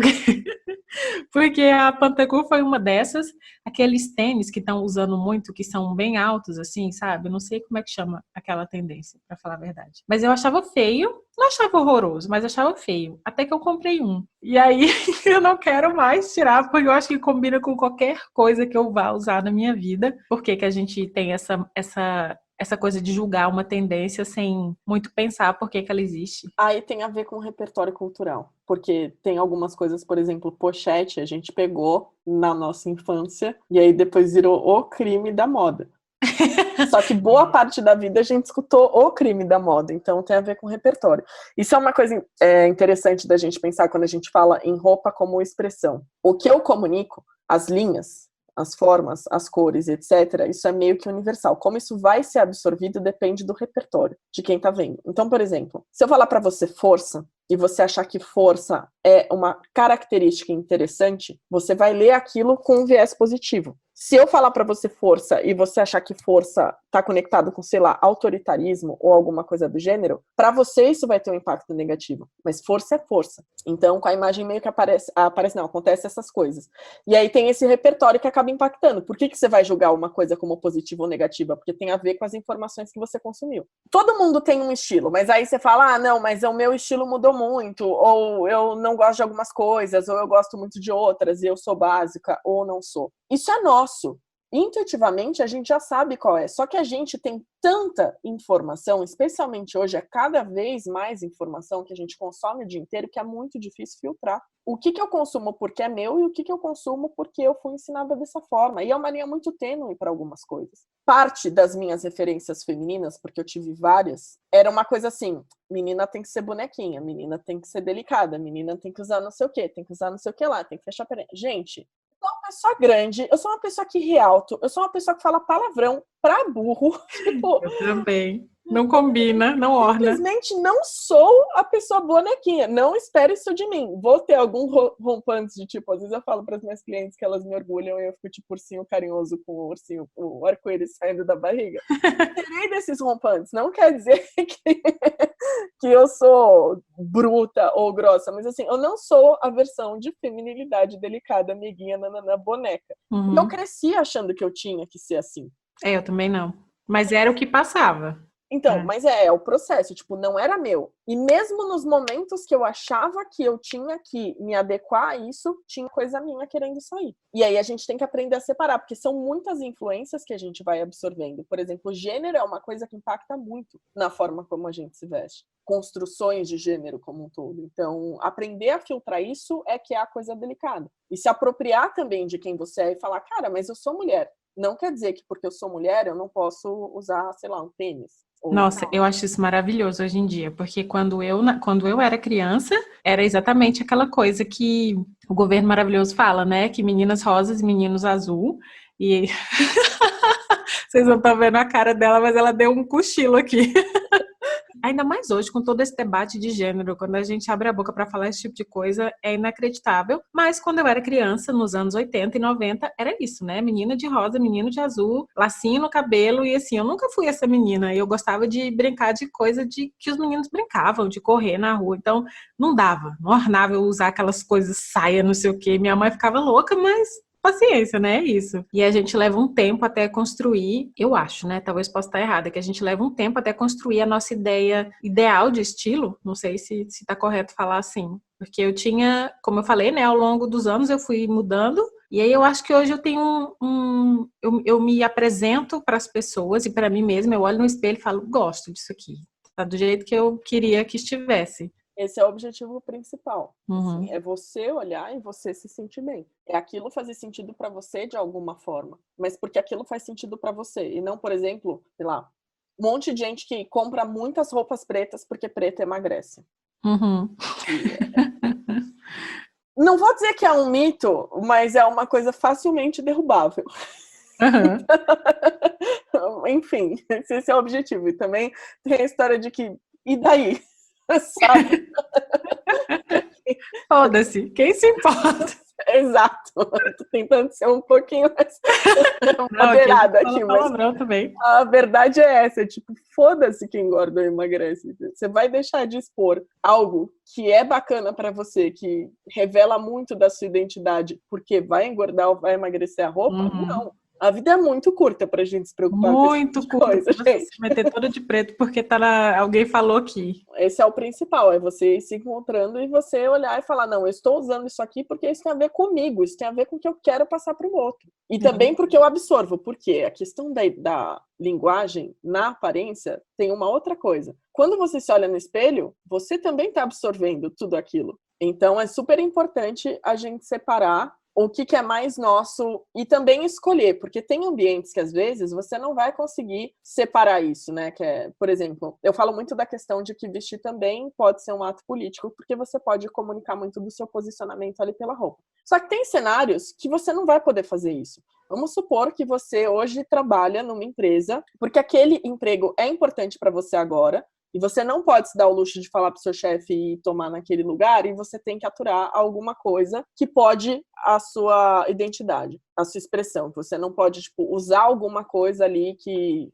porque a Pantacur foi uma dessas, aqueles tênis que estão usando muito, que são bem altos assim, sabe? Eu não sei como é que chama aquela tendência, pra falar a verdade. Mas eu achava feio, não achava horroroso, mas achava feio, até que eu comprei um. E aí eu não quero mais tirar, porque eu acho que combina com qualquer coisa que eu vá usar na minha vida. Por que que a gente tem essa coisa de julgar uma tendência sem muito pensar por que ela existe? Aí tem a ver com o repertório cultural. Porque tem algumas coisas, por exemplo, pochete, a gente pegou na nossa infância e aí depois virou o crime da moda. Só que boa parte da vida a gente escutou o crime da moda, então tem a ver com repertório. Isso é uma coisa interessante da gente pensar quando a gente fala em roupa como expressão. O que eu comunico, as linhas, as formas, as cores, etc., isso é meio que universal. Como isso vai ser absorvido depende do repertório, de quem tá vendo. Então, por exemplo, se eu falar para você força, e você achar que força é uma característica interessante, você vai ler aquilo com um viés positivo. Se eu falar para você força e você achar que força está conectado com, sei lá, autoritarismo ou alguma coisa do gênero, para você isso vai ter um impacto negativo. Mas força é força. Então, com a imagem meio que acontece essas coisas. E aí tem esse repertório que acaba impactando. Por que você vai julgar uma coisa como positiva ou negativa? Porque tem a ver com as informações que você consumiu. Todo mundo tem um estilo, mas aí você fala, não, mas o meu estilo mudou muito, ou eu não gosto de algumas coisas, ou eu gosto muito de outras, e eu sou básica, ou não sou. Isso é nosso. Intuitivamente, a gente já sabe qual é. Só que a gente tem tanta informação, especialmente hoje, é cada vez mais informação que a gente consome o dia inteiro, que é muito difícil filtrar. O que eu consumo porque é meu e o que eu consumo porque eu fui ensinada dessa forma. E é uma linha muito tênue para algumas coisas. Parte das minhas referências femininas, porque eu tive várias, era uma coisa assim, menina tem que ser bonequinha, menina tem que ser delicada, menina tem que usar não sei o quê, tem que usar não sei o que lá, tem que fechar a perna. Gente, eu sou uma pessoa grande, eu sou uma pessoa que ri alto, eu sou uma pessoa que fala palavrão pra burro. Tipo, eu também. Não combina, não orna. Simplesmente não sou a pessoa bonequinha. Não espere isso de mim. Vou ter algum rompante de tipo, às vezes eu falo para as minhas clientes que elas me orgulham e eu fico tipo ursinho carinhoso com o ursinho, o arco-íris saindo da barriga. Terei desses rompantes. Não quer dizer que eu sou bruta ou grossa, mas assim, eu não sou a versão de feminilidade delicada, amiguinha, nanana, boneca. E eu cresci achando que eu tinha que ser assim. Eu também não. Mas era o que passava. Então, mas é o processo, tipo, não era meu. E mesmo nos momentos que eu achava que eu tinha que me adequar a isso, tinha coisa minha querendo sair. E aí a gente tem que aprender a separar, porque são muitas influências que a gente vai absorvendo. Por exemplo, o gênero é uma coisa que impacta muito na forma como a gente se veste. Construções de gênero como um todo. Então, aprender a filtrar isso é que é a coisa delicada. E se apropriar também de quem você é e falar, cara, mas eu sou mulher. Não quer dizer que porque eu sou mulher eu não posso usar, sei lá, um tênis. Nossa, eu acho isso maravilhoso hoje em dia, porque quando eu era criança, era exatamente aquela coisa que o governo maravilhoso fala, né? Que meninas rosas e meninos azul. E vocês não estão vendo a cara dela, mas ela deu um cochilo aqui. Ainda mais hoje, com todo esse debate de gênero, quando a gente abre a boca para falar esse tipo de coisa, é inacreditável. Mas quando eu era criança, nos anos 80 e 90, era isso, né? Menina de rosa, menino de azul, lacinho no cabelo, e assim, eu nunca fui essa menina. Eu gostava de brincar de coisa de que os meninos brincavam, de correr na rua. Então, não dava, não ornava eu usar aquelas coisas, saia, não sei o quê. Minha mãe ficava louca, mas paciência, né? É isso. E a gente leva um tempo até construir, eu acho, né? Talvez possa estar errada, que a gente leva um tempo até construir a nossa ideia ideal de estilo. Não sei se tá correto falar assim. Porque eu tinha, como eu falei, né? Ao longo dos anos eu fui mudando. E aí eu acho que hoje eu tenho eu me apresento para as pessoas e para mim mesma. Eu olho no espelho e falo, gosto disso aqui. Tá do jeito que eu queria que estivesse. Esse é o objetivo principal. Uhum. Assim, é você olhar e você se sentir bem. É aquilo fazer sentido para você de alguma forma, mas porque aquilo faz sentido para você. E não, por exemplo, sei lá, um monte de gente que compra muitas roupas pretas porque preto emagrece. Uhum. Não vou dizer que é um mito, mas é uma coisa facilmente derrubável. Uhum. Enfim, esse é o objetivo. E também tem a história de que, e daí? Sabe? Foda-se, quem se importa? Exato. Tô tentando ser um pouquinho mais moderada aqui, mas também. a verdade é essa, tipo, foda-se quem engorda ou emagrece. Você vai deixar de expor algo que é bacana pra você, que revela muito da sua identidade, porque vai engordar ou vai emagrecer a roupa? Uhum. Não. A vida é muito curta pra gente se preocupar com esse tipo de coisa, gente. Você meter toda de preto porque alguém falou aqui. Esse é o principal, é você ir se encontrando e você olhar e falar, não, eu estou usando isso aqui porque isso tem a ver comigo, isso tem a ver com o que eu quero passar para o outro. E também porque eu absorvo, porque a questão da linguagem na aparência tem uma outra coisa. Quando você se olha no espelho, você também está absorvendo tudo aquilo. Então é super importante a gente separar o que é mais nosso e também escolher, porque tem ambientes que às vezes você não vai conseguir separar isso, né? Que é, por exemplo, eu falo muito da questão de que vestir também pode ser um ato político, porque você pode comunicar muito do seu posicionamento ali pela roupa. Só que tem cenários que você não vai poder fazer isso. Vamos supor que você hoje trabalha numa empresa, porque aquele emprego é importante para você agora, e você não pode se dar o luxo de falar para o seu chefe e tomar naquele lugar, e você tem que aturar alguma coisa que pode a sua identidade, a sua expressão. Você não pode, tipo, usar alguma coisa ali que,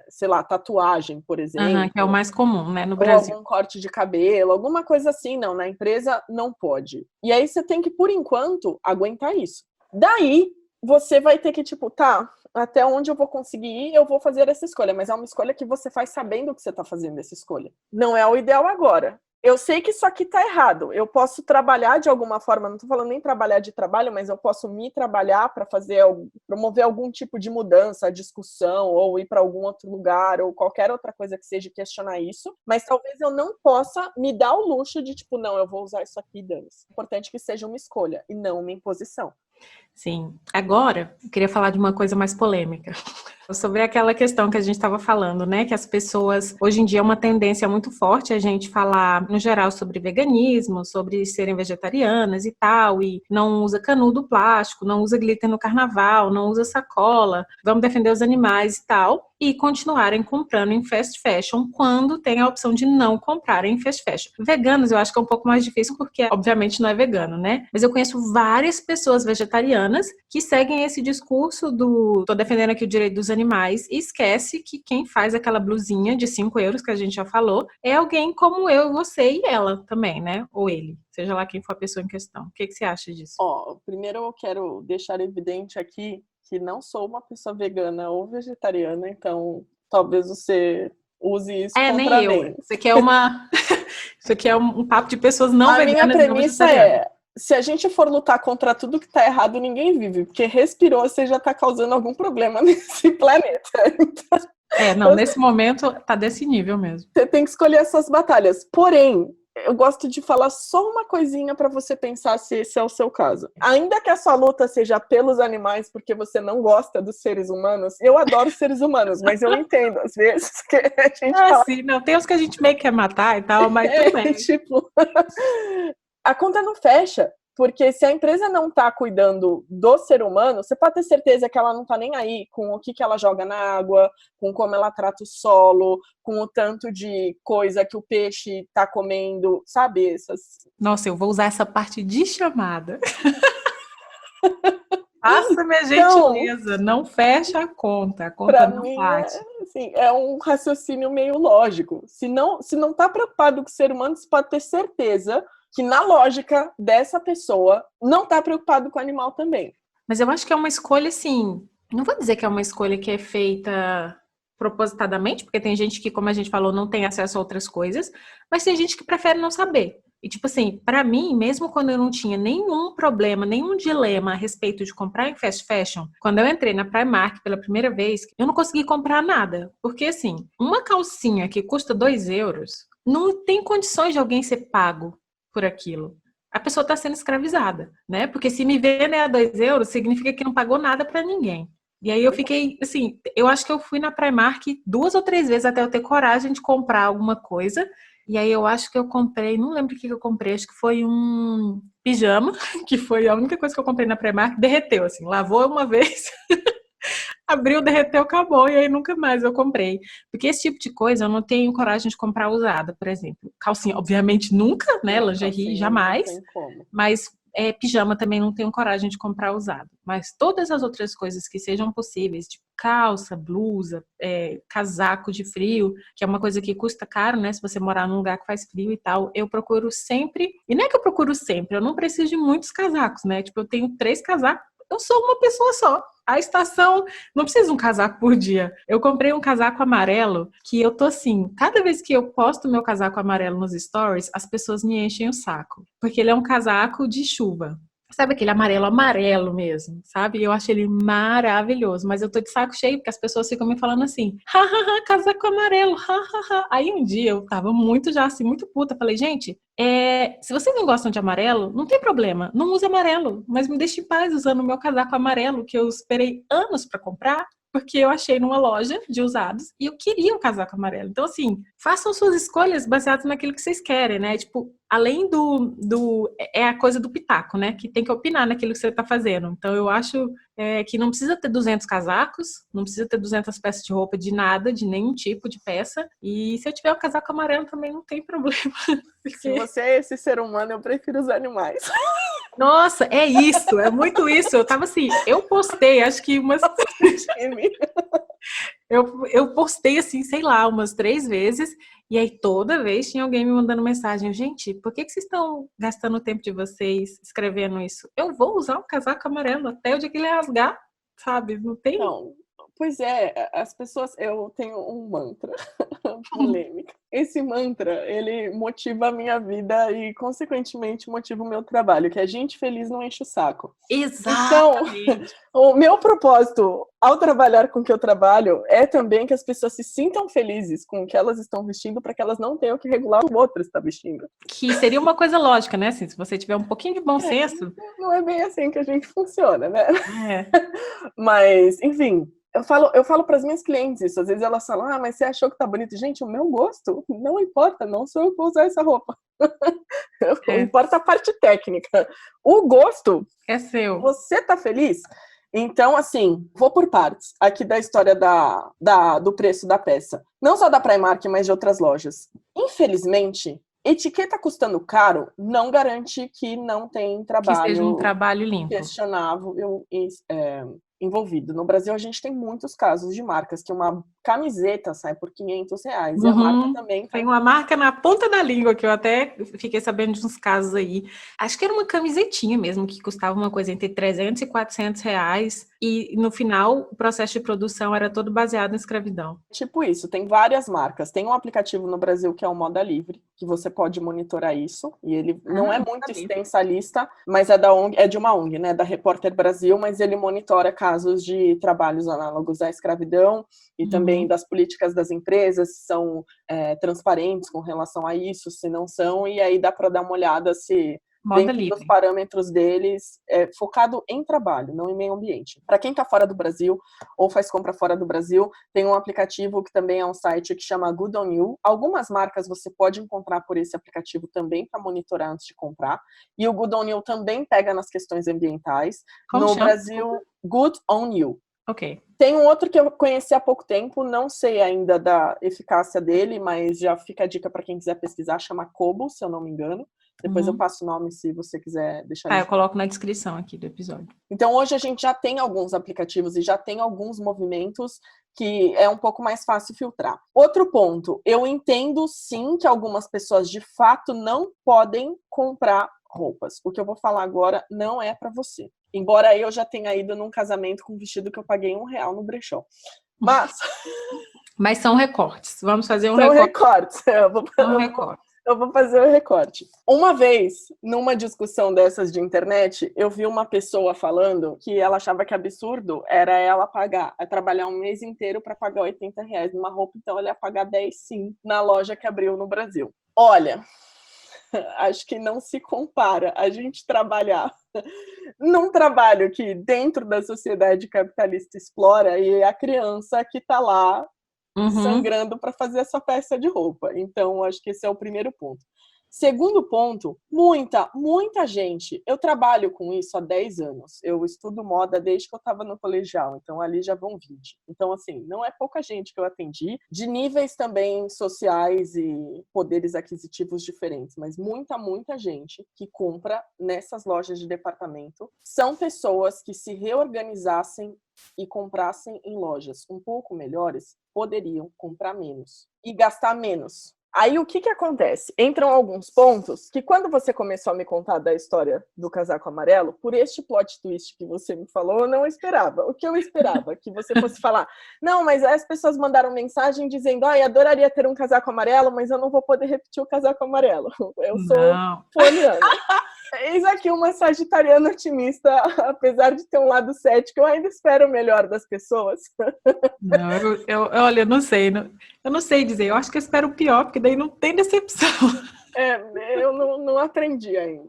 sei lá, tatuagem, por exemplo. Que é o mais comum, né, no Brasil. Ou algum corte de cabelo, alguma coisa assim, não. Na empresa não pode. E aí você tem que, por enquanto, aguentar isso. Daí, você vai ter que, tipo, até onde eu vou conseguir ir, eu vou fazer essa escolha. Mas é uma escolha que você faz sabendo que você está fazendo essa escolha. Não é o ideal agora. Eu sei que isso aqui está errado. Eu posso trabalhar de alguma forma, não estou falando nem trabalhar de trabalho, mas eu posso me trabalhar para promover algum tipo de mudança, discussão, ou ir para algum outro lugar, ou qualquer outra coisa que seja questionar isso. Mas talvez eu não possa me dar o luxo de, tipo, não, eu vou usar isso aqui, dane-se. É importante que seja uma escolha e não uma imposição. Sim. Agora, eu queria falar de uma coisa mais polêmica. Sobre aquela questão que a gente estava falando, né? Que as pessoas, hoje em dia, é uma tendência muito forte a gente falar, no geral, sobre veganismo, sobre serem vegetarianas e tal, e não usa canudo plástico, não usa glitter no carnaval, não usa sacola, vamos defender os animais e tal, e continuarem comprando em fast fashion quando tem a opção de não comprar em fast fashion. Veganos, eu acho que é um pouco mais difícil porque, obviamente, não é vegano, né? Mas eu conheço várias pessoas vegetarianas vegetarianas que seguem esse discurso do tô defendendo aqui o direito dos animais e esquece que quem faz aquela blusinha de 5 euros que a gente já falou é alguém como eu, você e ela também, né? Ou ele, seja lá quem for a pessoa em questão. O que você acha disso? Primeiro eu quero deixar evidente aqui que não sou uma pessoa vegana ou vegetariana, então talvez você use isso contra nem eu. mim. Isso aqui é um papo de pessoas não veganas. A minha premissa é, se a gente for lutar contra tudo que tá errado, ninguém vive, porque respirou, você já tá causando algum problema nesse planeta. Então, nesse momento tá desse nível mesmo. Você tem que escolher as suas batalhas. Porém, eu gosto de falar só uma coisinha para você pensar se esse é o seu caso. Ainda que a sua luta seja pelos animais, porque você não gosta dos seres humanos, eu adoro seres humanos, mas eu entendo às vezes que a gente fala... Sim, não, tem uns que a gente meio que quer matar e tal, mas tudo bem. Tipo, a conta não fecha. Porque se a empresa não está cuidando do ser humano, você pode ter certeza que ela não está nem aí com o que ela joga na água, com como ela trata o solo, com o tanto de coisa que o peixe está comendo, sabe? Nossa, eu vou usar essa parte de chamada. Faça minha gentileza, não fecha a conta não bate. É um raciocínio meio lógico. Se não está preocupado com o ser humano, você pode ter certeza que na lógica dessa pessoa não está preocupado com o animal também. Mas eu acho que é uma escolha, assim, não vou dizer que é uma escolha que é feita propositadamente, porque tem gente que, como a gente falou, não tem acesso a outras coisas, mas tem gente que prefere não saber. E tipo assim, para mim, mesmo quando eu não tinha nenhum problema, nenhum dilema a respeito de comprar em fast fashion, quando eu entrei na Primark pela primeira vez, eu não consegui comprar nada. Porque assim, uma calcinha que custa 2 euros, não tem condições de alguém ser pago por aquilo. A pessoa está sendo escravizada, né? Porque se me vender a 2 euros, significa que não pagou nada para ninguém. E aí eu fiquei, assim, eu acho que eu fui na Primark 2 ou 3 vezes até eu ter coragem de comprar alguma coisa. E aí eu acho que eu comprei, não lembro o que eu comprei, acho que foi um pijama, que foi a única coisa que eu comprei na Primark, derreteu, assim, lavou uma vez... Abriu, derreteu, acabou, e aí nunca mais eu comprei. Porque esse tipo de coisa eu não tenho coragem de comprar usada, por exemplo. Calcinha, obviamente, nunca, né? Lingerie, jamais. Mas pijama também não tenho coragem de comprar usado. Mas todas as outras coisas que sejam possíveis, tipo calça, blusa, casaco de frio, que é uma coisa que custa caro, né? Se você morar num lugar que faz frio e tal, eu procuro sempre... E não é que eu procuro sempre, eu não preciso de muitos casacos, né? Tipo, eu tenho 3 casacos, eu sou uma pessoa só. A estação, não precisa de um casaco por dia. Eu comprei um casaco amarelo que eu tô assim, cada vez que eu posto meu casaco amarelo nos stories, as pessoas me enchem o saco. Porque ele é um casaco de chuva. Sabe aquele amarelo mesmo, sabe? Eu acho ele maravilhoso, mas eu tô de saco cheio porque as pessoas ficam me falando assim, hahaha, casaco amarelo, hahaha. Aí um dia eu tava muito já assim, muito puta, falei, gente, se vocês não gostam de amarelo, não tem problema, não use amarelo, mas me deixe em paz usando o meu casaco amarelo que eu esperei anos pra comprar, porque eu achei numa loja de usados e eu queria um casaco amarelo. Então, assim, façam suas escolhas baseadas naquilo que vocês querem, né? Tipo, além é a coisa do pitaco, né? Que tem que opinar naquilo que você tá fazendo. Então, eu acho que não precisa ter 200 casacos, não precisa ter 200 peças de roupa de nada, de nenhum tipo de peça. E se eu tiver um casaco amarelo também não tem problema. Porque... Se você é esse ser humano, eu prefiro os animais. Nossa, é isso, é muito isso. Eu tava assim, eu postei, acho que umas... eu postei assim, sei lá, umas 3 vezes, e aí toda vez tinha alguém me mandando mensagem, gente, por que vocês estão gastando o tempo de vocês escrevendo isso? Eu vou usar um casaco amarelo até o dia que ele rasgar, sabe? Não tem... Não. Pois é, as pessoas... Eu tenho um mantra polêmico. Esse mantra, ele motiva a minha vida e, consequentemente, motiva o meu trabalho, que é gente feliz não enche o saco. Exatamente. Então, o meu propósito ao trabalhar com o que eu trabalho é também que as pessoas se sintam felizes com o que elas estão vestindo para que elas não tenham que regular o que o outro está vestindo. Que seria uma coisa lógica, né? Assim, se você tiver um pouquinho de bom senso... Não é bem assim que a gente funciona, né? Mas, enfim... Eu falo para as minhas clientes isso. Às vezes elas falam, mas você achou que tá bonito? Gente, o meu gosto não importa, não sou eu que vou usar essa roupa. Importa a parte técnica. O gosto é seu. Você tá feliz? Então, assim, vou por partes aqui da história do preço da peça. Não só da Primark, mas de outras lojas. Infelizmente, etiqueta custando caro não garante que não tem Que seja um trabalho trabalho limpo. questionável envolvido. No Brasil, a gente tem muitos casos de marcas que uma camiseta sai por R$500 e a marca também Tem uma marca na ponta da língua que eu até fiquei sabendo de uns casos aí. Acho que era uma camisetinha mesmo, que custava uma coisa entre 300 e 400 reais. E no final, o processo de produção era todo baseado em escravidão. Tipo isso, tem várias marcas. Tem um aplicativo no Brasil que é o Moda Livre, que você pode monitorar isso. E ele não é muito extensa a lista, mas é da ONG, é de uma ONG, né? Da Repórter Brasil, mas ele monitora casos de trabalhos análogos à escravidão e também das políticas das empresas, se são transparentes com relação a isso, se não são, e aí dá para dar uma olhada se dentro dos parâmetros deles, focado em trabalho, não em meio ambiente. Para quem está fora do Brasil ou faz compra fora do Brasil, tem um aplicativo que também é um site que chama Good On You. Algumas marcas você pode encontrar por esse aplicativo também para monitorar antes de comprar. E o Good On You também pega nas questões ambientais. Como no chama? Brasil, Good On You. Ok. Tem um outro que eu conheci há pouco tempo, não sei ainda da eficácia dele, mas já fica a dica para quem quiser pesquisar, chama Kobo, se eu não me engano. Depois eu passo o nome se você quiser deixar. Eu coloco na descrição aqui do episódio. Então hoje a gente já tem alguns aplicativos e já tem alguns movimentos que é um pouco mais fácil filtrar. Outro ponto, eu entendo sim que algumas pessoas de fato não podem comprar roupas. O que eu vou falar agora não é para você. Embora eu já tenha ido num casamento com um vestido que eu paguei R$1 no brechó. Mas são recortes. Vamos fazer um recorte. São recortes. Eu vou fazer um recorte. Uma vez, numa discussão dessas de internet, eu vi uma pessoa falando que ela achava que absurdo era ela trabalhar um mês inteiro para pagar R$80 numa roupa, então ela ia pagar 10 sim na loja que abriu no Brasil. Olha, acho que não se compara a gente trabalhar num trabalho que dentro da sociedade capitalista explora e a criança que está lá sangrando para fazer essa peça de roupa. Então, acho que esse é o primeiro ponto. Segundo ponto, muita gente. Eu trabalho com isso há 10 anos. Eu estudo moda desde que eu estava no colegial, então ali já vão 20. Então, assim, não é pouca gente que eu atendi, de níveis também sociais e poderes aquisitivos diferentes, mas muita gente que compra nessas lojas de departamento são pessoas que, se reorganizassem e comprassem em lojas um pouco melhores, poderiam comprar menos e gastar menos. Aí o que acontece? Entram alguns pontos que, quando você começou a me contar da história do casaco amarelo, por este plot twist que você me falou, eu não esperava. O que eu esperava? Que você fosse falar, não, mas as pessoas mandaram mensagem dizendo, adoraria ter um casaco amarelo, mas eu não vou poder repetir o casaco amarelo. Eu sou poliana. Eis aqui uma sagitariana otimista, apesar de ter um lado cético, eu ainda espero o melhor das pessoas. Não, olha, eu não sei. Eu não sei dizer. Eu acho que eu espero o pior, porque daí não tem decepção. Eu não aprendi ainda.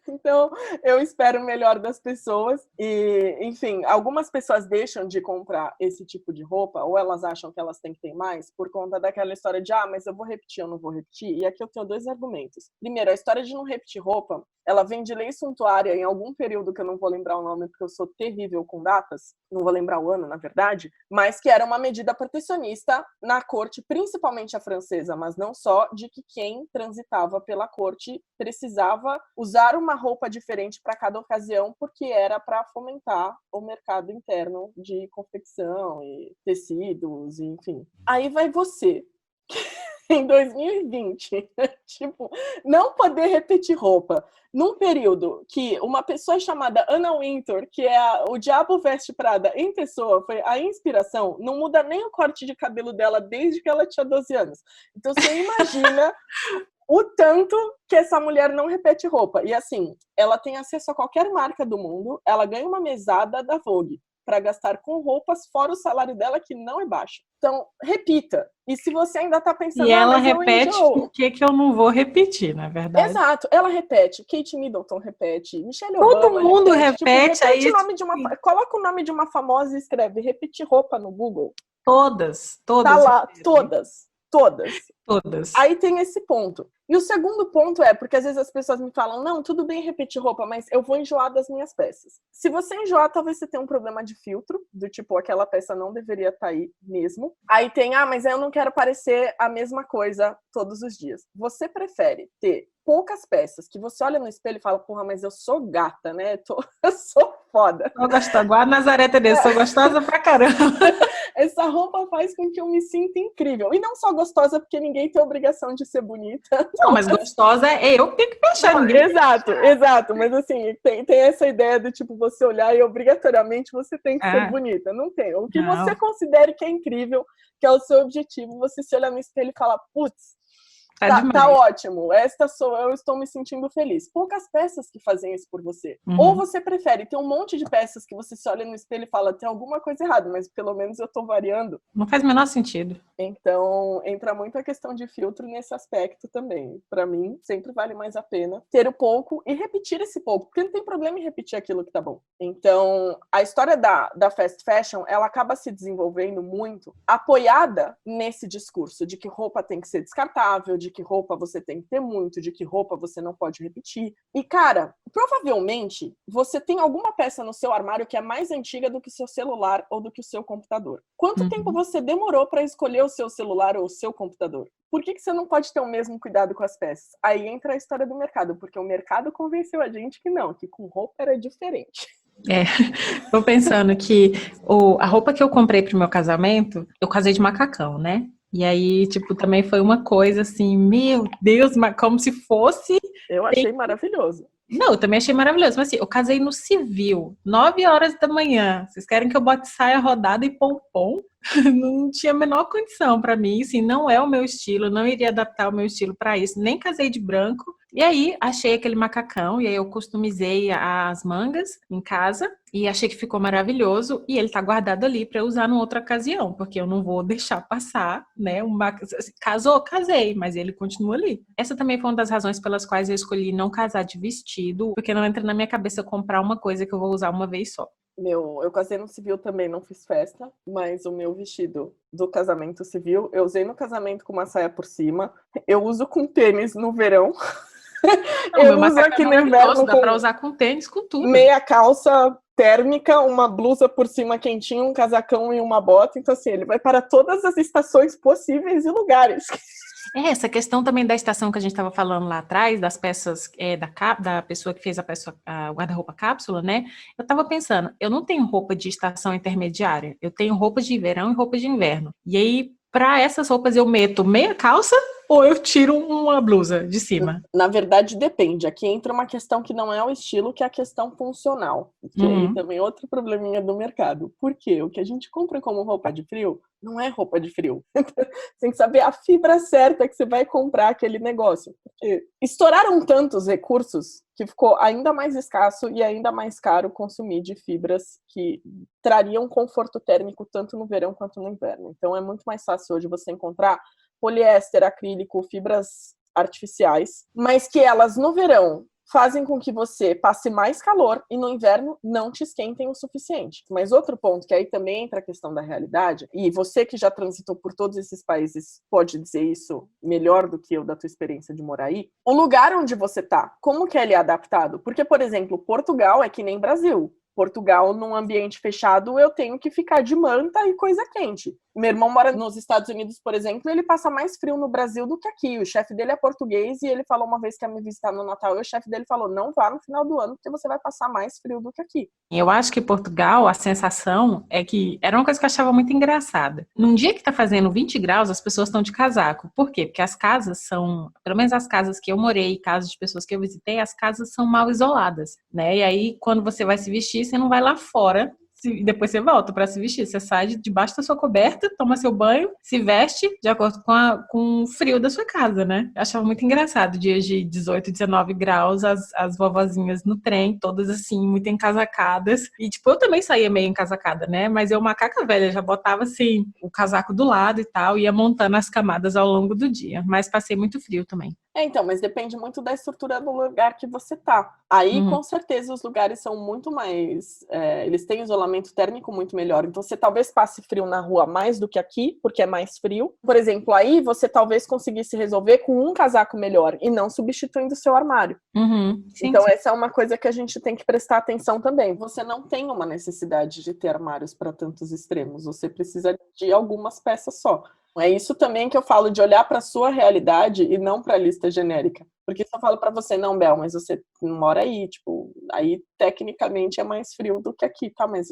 Então, eu espero o melhor das pessoas e, enfim, algumas pessoas deixam de comprar esse tipo de roupa ou elas acham que elas têm que ter mais por conta daquela história de, mas eu vou repetir, eu não vou repetir. E aqui eu tenho 2 argumentos. Primeiro, a história de não repetir roupa, ela vem de lei suntuária em algum período que eu não vou lembrar o nome porque eu sou terrível com datas, não vou lembrar o ano, na verdade, mas que era uma medida protecionista na corte, principalmente a francesa, mas não só, de que quem transitava pela corte precisava usar uma roupa diferente para cada ocasião, porque era para fomentar o mercado interno de confecção e tecidos, enfim. Aí vai você, em 2020, não poder repetir roupa num período que uma pessoa chamada Anna Wintour, que é o Diabo Veste Prada em pessoa, foi a inspiração, não muda nem o corte de cabelo dela desde que ela tinha 12 anos. Então você imagina o tanto que essa mulher não repete roupa. E assim, ela tem acesso a qualquer marca do mundo, ela ganha uma mesada da Vogue para gastar com roupas, fora o salário dela, que não é baixo. Então, repita. E se você ainda está pensando... E ela repete por que eu não vou repetir, na verdade. Exato. Ela repete. Kate Middleton repete. Michelle Obama repete. Todo mundo repete. Aí, coloca o nome de uma famosa e escreve repetir roupa no Google. Todas. Tá lá, todas. Todas. Todas. Aí tem esse ponto. E o segundo ponto é, porque às vezes as pessoas me falam, não, tudo bem repetir roupa, mas eu vou enjoar das minhas peças. Se você enjoar, talvez você tenha um problema de filtro, do tipo, aquela peça não deveria estar aí mesmo. Aí tem, mas eu não quero parecer a mesma coisa todos os dias. Você prefere ter poucas peças, que você olha no espelho e fala, porra, mas eu sou gata, né? Eu sou foda. Eu gosto agora, Nazaré Tedesco, sou gostosa pra caramba. Essa roupa faz com que eu me sinta incrível. E não só gostosa, porque ninguém tem a obrigação de ser bonita. Não, mas gostosa é eu que tenho que achar ninguém. Exato. Mas assim, tem essa ideia do tipo, você olhar e obrigatoriamente você tem que ser bonita. Não tem. O que você considere que é incrível, que é o seu objetivo, você se olhar no espelho e falar, putz, tá ótimo, esta sou eu, estou me sentindo feliz. Poucas peças que fazem isso por você. Ou você prefere ter um monte de peças que você se olha no espelho e fala, tem alguma coisa errada, mas pelo menos eu tô variando. Não faz o menor sentido. Então, entra muito a questão de filtro nesse aspecto também. Para mim, sempre vale mais a pena ter o pouco e repetir esse pouco, porque não tem problema em repetir aquilo que tá bom. Então, a história da fast fashion, ela acaba se desenvolvendo muito apoiada nesse discurso de que roupa tem que ser descartável, de que roupa você tem que ter muito, de que roupa você não pode repetir. E, cara, provavelmente você tem alguma peça no seu armário que é mais antiga do que seu celular ou do que o seu computador. Quanto tempo você demorou para escolher o seu celular ou o seu computador? Por que você não pode ter o mesmo cuidado com as peças? Aí entra a história do mercado, porque o mercado convenceu a gente que não, que com roupa era diferente. Tô pensando que a roupa que eu comprei pro meu casamento, eu casei de macacão, né? E aí, tipo, também foi uma coisa assim, meu Deus, como se fosse... Eu achei maravilhoso. Não, eu também achei maravilhoso. Mas assim, eu casei no civil, 9 horas da manhã. Vocês querem que eu bote saia rodada e pompom? Não tinha a menor condição pra mim. Assim, não é o meu estilo, não iria adaptar o meu estilo pra isso. Nem casei de branco. E aí, achei aquele macacão, e aí eu customizei as mangas em casa, e achei que ficou maravilhoso, e ele tá guardado ali para usar numa outra ocasião, porque eu não vou deixar passar, né? Casei, mas ele continua ali. Essa também foi uma das razões pelas quais eu escolhi não casar de vestido, porque não entra na minha cabeça comprar uma coisa que eu vou usar uma vez só. Eu casei no civil também, não fiz festa, mas o meu vestido do casamento civil, eu usei no casamento com uma saia por cima, eu uso com tênis no verão. Não, eu uso aqui no inverno, dá pra usar com tênis, com tudo. Meia calça térmica, uma blusa por cima quentinha, um casacão e uma bota. Então, assim, ele vai para todas as estações possíveis e lugares. Essa questão também da estação que a gente estava falando lá atrás, das peças da pessoa que fez a guarda-roupa cápsula, né? Eu estava pensando, eu não tenho roupa de estação intermediária, eu tenho roupa de verão e roupa de inverno. E aí, para essas roupas, eu meto meia calça ou eu tiro uma blusa de cima? Na verdade, depende. Aqui entra uma questão que não é o estilo, que é a questão funcional. Que aí também é outro probleminha do mercado. Por quê? O que a gente compra como roupa de frio não é roupa de frio. Você tem que saber a fibra certa que você vai comprar aquele negócio. Porque estouraram tantos recursos que ficou ainda mais escasso e ainda mais caro consumir de fibras que trariam conforto térmico tanto no verão quanto no inverno. Então é muito mais fácil hoje você encontrar poliéster, acrílico, fibras artificiais, mas que elas no verão fazem com que você passe mais calor e no inverno não te esquentem o suficiente. Mas outro ponto, que aí também entra a questão da realidade, e você que já transitou por todos esses países pode dizer isso melhor do que eu da tua experiência de morar aí, o lugar onde você tá, como que ele é adaptado? Porque, por exemplo, Portugal é que nem Brasil. Portugal, num ambiente fechado, eu tenho que ficar de manta e coisa quente. Meu irmão mora nos Estados Unidos, por exemplo, ele passa mais frio no Brasil do que aqui. O chefe dele é português e ele falou uma vez que ia me visitar no Natal e o chefe dele falou, não vá no final do ano porque você vai passar mais frio do que aqui. Eu acho que Portugal, a sensação é que era uma coisa que eu achava muito engraçada. Num dia que tá fazendo 20 graus, as pessoas estão de casaco. Por quê? Porque as casas são, pelo menos as casas que eu morei, casas de pessoas que eu visitei, as casas são mal isoladas, né? E aí, quando você vai se vestir, você não vai lá fora e depois você volta para se vestir. Você sai debaixo da sua coberta, toma seu banho, se veste de acordo com o frio da sua casa, né? Eu achava muito engraçado, dias de 18, 19 graus, as vovozinhas no trem, todas assim, muito encasacadas. E, tipo, eu também saía meio encasacada, né? Mas eu, macaca velha, já botava, assim, o casaco do lado e tal, ia montando as camadas ao longo do dia. Mas passei muito frio também. Então, mas depende muito da estrutura do lugar que você tá. Aí, com certeza, os lugares são muito mais... eles têm isolamento térmico muito melhor. Então, você talvez passe frio na rua mais do que aqui, porque é mais frio. Por exemplo, aí você talvez conseguisse resolver com um casaco melhor e não substituindo o seu armário. Sim, Então, sim. essa é uma coisa que a gente tem que prestar atenção também. Você não tem uma necessidade de ter armários para tantos extremos. Você precisa de algumas peças só. É isso também que eu falo de olhar para a sua realidade e não para a lista genérica. Porque se eu falo para você, não, Bel, mas você não mora aí, tipo, aí tecnicamente é mais frio do que aqui, tá? Mas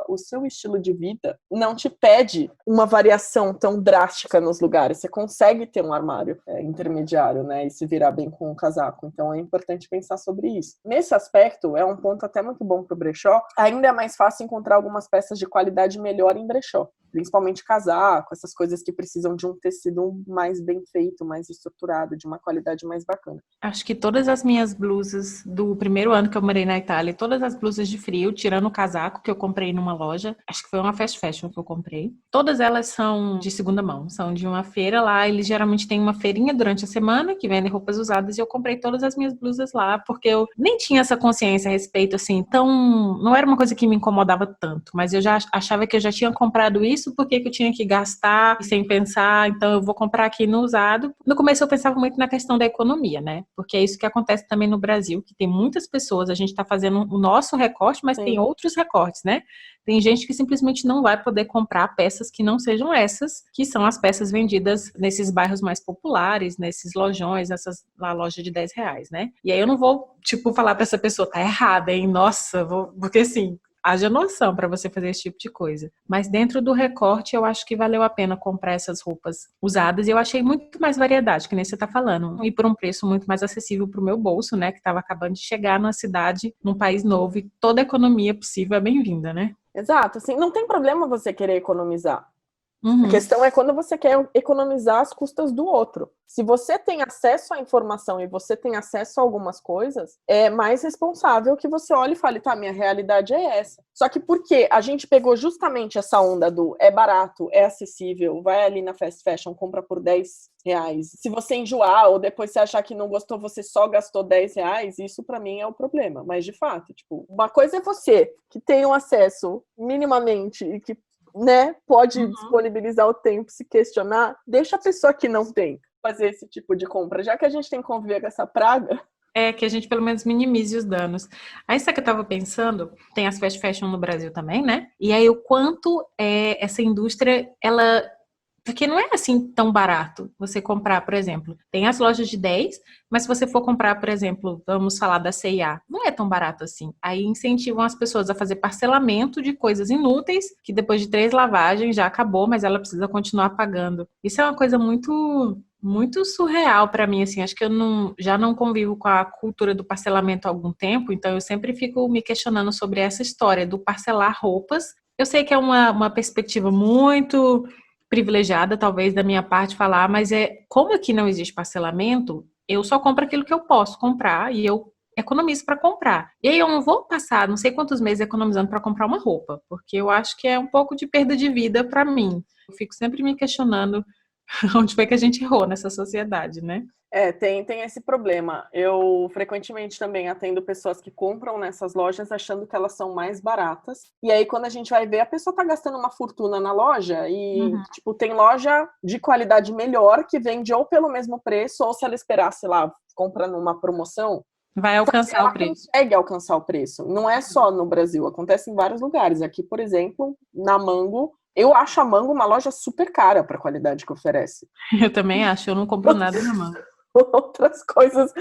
o seu estilo de vida não te pede uma variação tão drástica nos lugares. Você consegue ter um armário intermediário, né? E se virar bem com um casaco. Então é importante pensar sobre isso. Nesse aspecto, é um ponto até muito bom para o brechó. Ainda é mais fácil encontrar algumas peças de qualidade melhor em brechó. Principalmente casaco, essas coisas que precisam de um tecido mais bem feito, mais estruturado, de uma qualidade mais bacana. Acho que todas as minhas blusas do primeiro ano que eu morei na Itália, todas as blusas de frio, tirando o casaco que eu comprei numa loja, acho que foi uma fast fashion que eu comprei, todas elas são de segunda mão, são de uma feira lá, eles geralmente têm uma feirinha durante a semana que vendem roupas usadas e eu comprei todas as minhas blusas lá, porque eu nem tinha essa consciência a respeito, assim, não era uma coisa que me incomodava tanto, mas eu já achava que eu já tinha comprado isso, porque eu tinha que gastar sem pensar, então eu vou comprar aqui no usado. No começo eu pensava muito na questão da economia, né? Porque é isso que acontece também no Brasil, que tem muitas pessoas, a gente está fazendo o nosso recorte, mas tem outros recortes, né? Tem gente que simplesmente não vai poder comprar peças que não sejam essas, que são as peças vendidas nesses bairros mais populares, nesses lojões, nessas lá loja de R$10, né? E aí eu não vou, tipo, falar para essa pessoa, tá errada, hein? Nossa, porque assim, haja noção para você fazer esse tipo de coisa. Mas dentro do recorte, eu acho que valeu a pena comprar essas roupas usadas e eu achei muito mais variedade, que nem você tá falando. E por um preço muito mais acessível pro meu bolso, né? Que estava acabando de chegar numa cidade, num país novo e toda a economia possível é bem-vinda, né? Exato, assim, não tem problema você querer economizar. A questão é quando você quer economizar às custas do outro. Se você tem acesso à informação e você tem acesso a algumas coisas, é mais responsável que você olhe e fale, tá, minha realidade é essa. Só que porque a gente pegou justamente essa onda do é barato, é acessível, vai ali na fast fashion, compra por R$10. Se você enjoar ou depois você achar que não gostou, você só gastou R$10, isso pra mim é o problema. Mas de fato, tipo, uma coisa é você que tem um acesso minimamente e que, né, pode disponibilizar o tempo, se questionar, deixa a pessoa que não tem fazer esse tipo de compra, já que a gente tem que conviver com essa praga. É, que a gente pelo menos minimize os danos. Aí, sabe o que eu tava pensando? Tem as fast fashion no Brasil também, né? E aí, o quanto essa indústria, ela... Porque não é assim tão barato você comprar, por exemplo, tem as lojas de 10, mas se você for comprar, por exemplo, vamos falar da C&A, não é tão barato assim. Aí incentivam as pessoas a fazer parcelamento de coisas inúteis, que depois de 3 lavagens já acabou, mas ela precisa continuar pagando. Isso é uma coisa muito surreal para mim, assim, acho que eu já não convivo com a cultura do parcelamento há algum tempo, então eu sempre fico me questionando sobre essa história do parcelar roupas. Eu sei que é uma perspectiva muito privilegiada, talvez, da minha parte falar, mas como aqui não existe parcelamento, eu só compro aquilo que eu posso comprar e eu economizo para comprar. E aí eu não vou passar não sei quantos meses economizando para comprar uma roupa, porque eu acho que é um pouco de perda de vida para mim. Eu fico sempre me questionando onde foi que a gente errou nessa sociedade, né? Tem esse problema. Eu frequentemente também atendo pessoas que compram nessas lojas achando que elas são mais baratas. E aí, quando a gente vai ver, a pessoa tá gastando uma fortuna na loja e, tipo, tem loja de qualidade melhor que vende ou pelo mesmo preço, ou se ela esperar, sei lá, compra numa promoção, vai alcançar o preço. Consegue alcançar o preço. Não é só no Brasil, acontece em vários lugares. Aqui, por exemplo, na Mango, eu acho a Mango uma loja super cara para a qualidade que oferece. Eu também acho, eu não compro nada na Mango. Outras coisas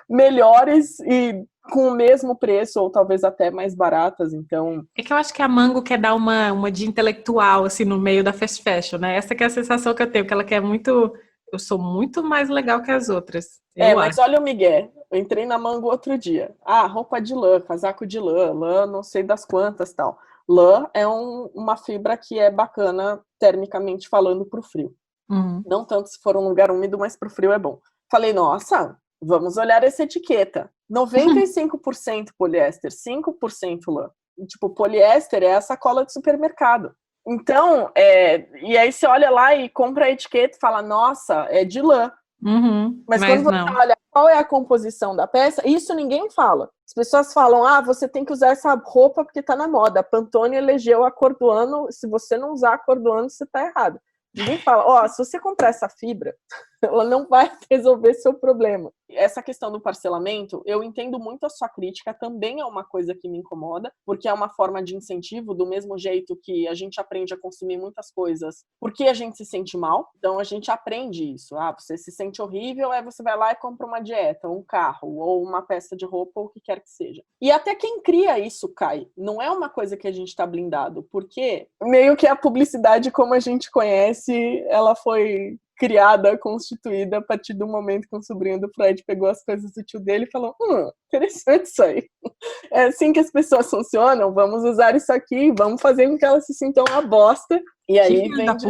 melhores e com o mesmo preço, ou talvez até mais baratas, então... É que eu acho que a Mango quer dar uma de intelectual, assim, no meio da fast fashion, né? Essa que é a sensação que eu tenho, que ela quer muito... Eu sou muito mais legal que as outras. Mas olha o migué. Eu entrei na Mango outro dia. Roupa de lã, casaco de lã não sei das quantas, tal. Lã é uma fibra que é bacana, termicamente falando, pro frio. Não tanto se for um lugar úmido, mas pro frio é bom. Falei, nossa, vamos olhar essa etiqueta. 95% poliéster, 5% lã. Tipo, poliéster é a sacola de supermercado. Então, e aí você olha lá e compra a etiqueta e fala, nossa, é de lã. Mas Mas quando você não. olha qual é a composição da peça, isso ninguém fala. As pessoas falam, você tem que usar essa roupa porque tá na moda. A Pantone elegeu a cor do ano, se você não usar a cor do ano, você tá errado. Ninguém fala, se você comprar essa fibra, ela não vai resolver seu problema. Essa questão do parcelamento, eu entendo muito a sua crítica, também é uma coisa que me incomoda, porque é uma forma de incentivo, do mesmo jeito que a gente aprende a consumir muitas coisas, porque a gente se sente mal, então a gente aprende isso. Você se sente horrível, aí você vai lá e compra uma dieta, um carro, ou uma peça de roupa, ou o que quer que seja. E até quem cria isso cai. Não é uma coisa que a gente está blindado, porque meio que a publicidade como a gente conhece, ela foi criada, constituída a partir do momento que um sobrinho do Fred pegou as coisas do tio dele e falou, interessante isso aí. É assim que as pessoas funcionam, vamos usar isso aqui, vamos fazer com que elas se sintam uma bosta. E aí vem de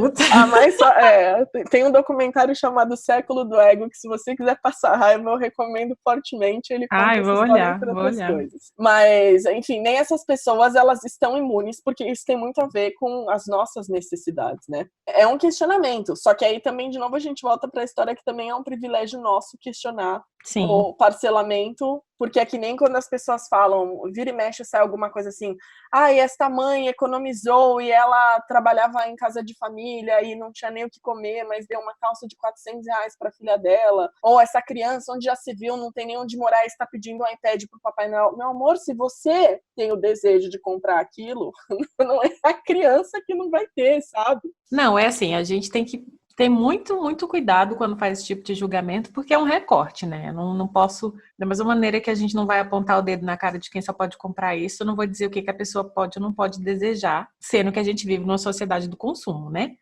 tem um documentário chamado Século do Ego, que se você quiser passar raiva, eu recomendo fortemente. Ele conta essa história entre outras coisas. Mas, enfim, nem essas pessoas, elas estão imunes, porque isso tem muito a ver com as nossas necessidades, né? É um questionamento, só que aí também, de novo, a gente volta para a história que também é um privilégio nosso questionar o parcelamento, porque é que nem quando as pessoas falam, vira e mexe, sai alguma coisa assim, e esta mãe economizou e ela trabalhava em casa de família e não tinha nem o que comer, mas deu uma calça de R$400 para a filha dela, ou essa criança, onde já se viu, não tem nem onde morar e está pedindo um iPad pro Papai Noel. Meu amor, se você tem o desejo de comprar aquilo, não é a criança que não vai ter, sabe? Não, é assim, a gente tem que ter muito, muito cuidado quando faz esse tipo de julgamento, porque é um recorte, né? Eu não posso, da mesma maneira que a gente não vai apontar o dedo na cara de quem só pode comprar isso, eu não vou dizer o que a pessoa pode ou não pode desejar, sendo que a gente vive numa sociedade do consumo, né?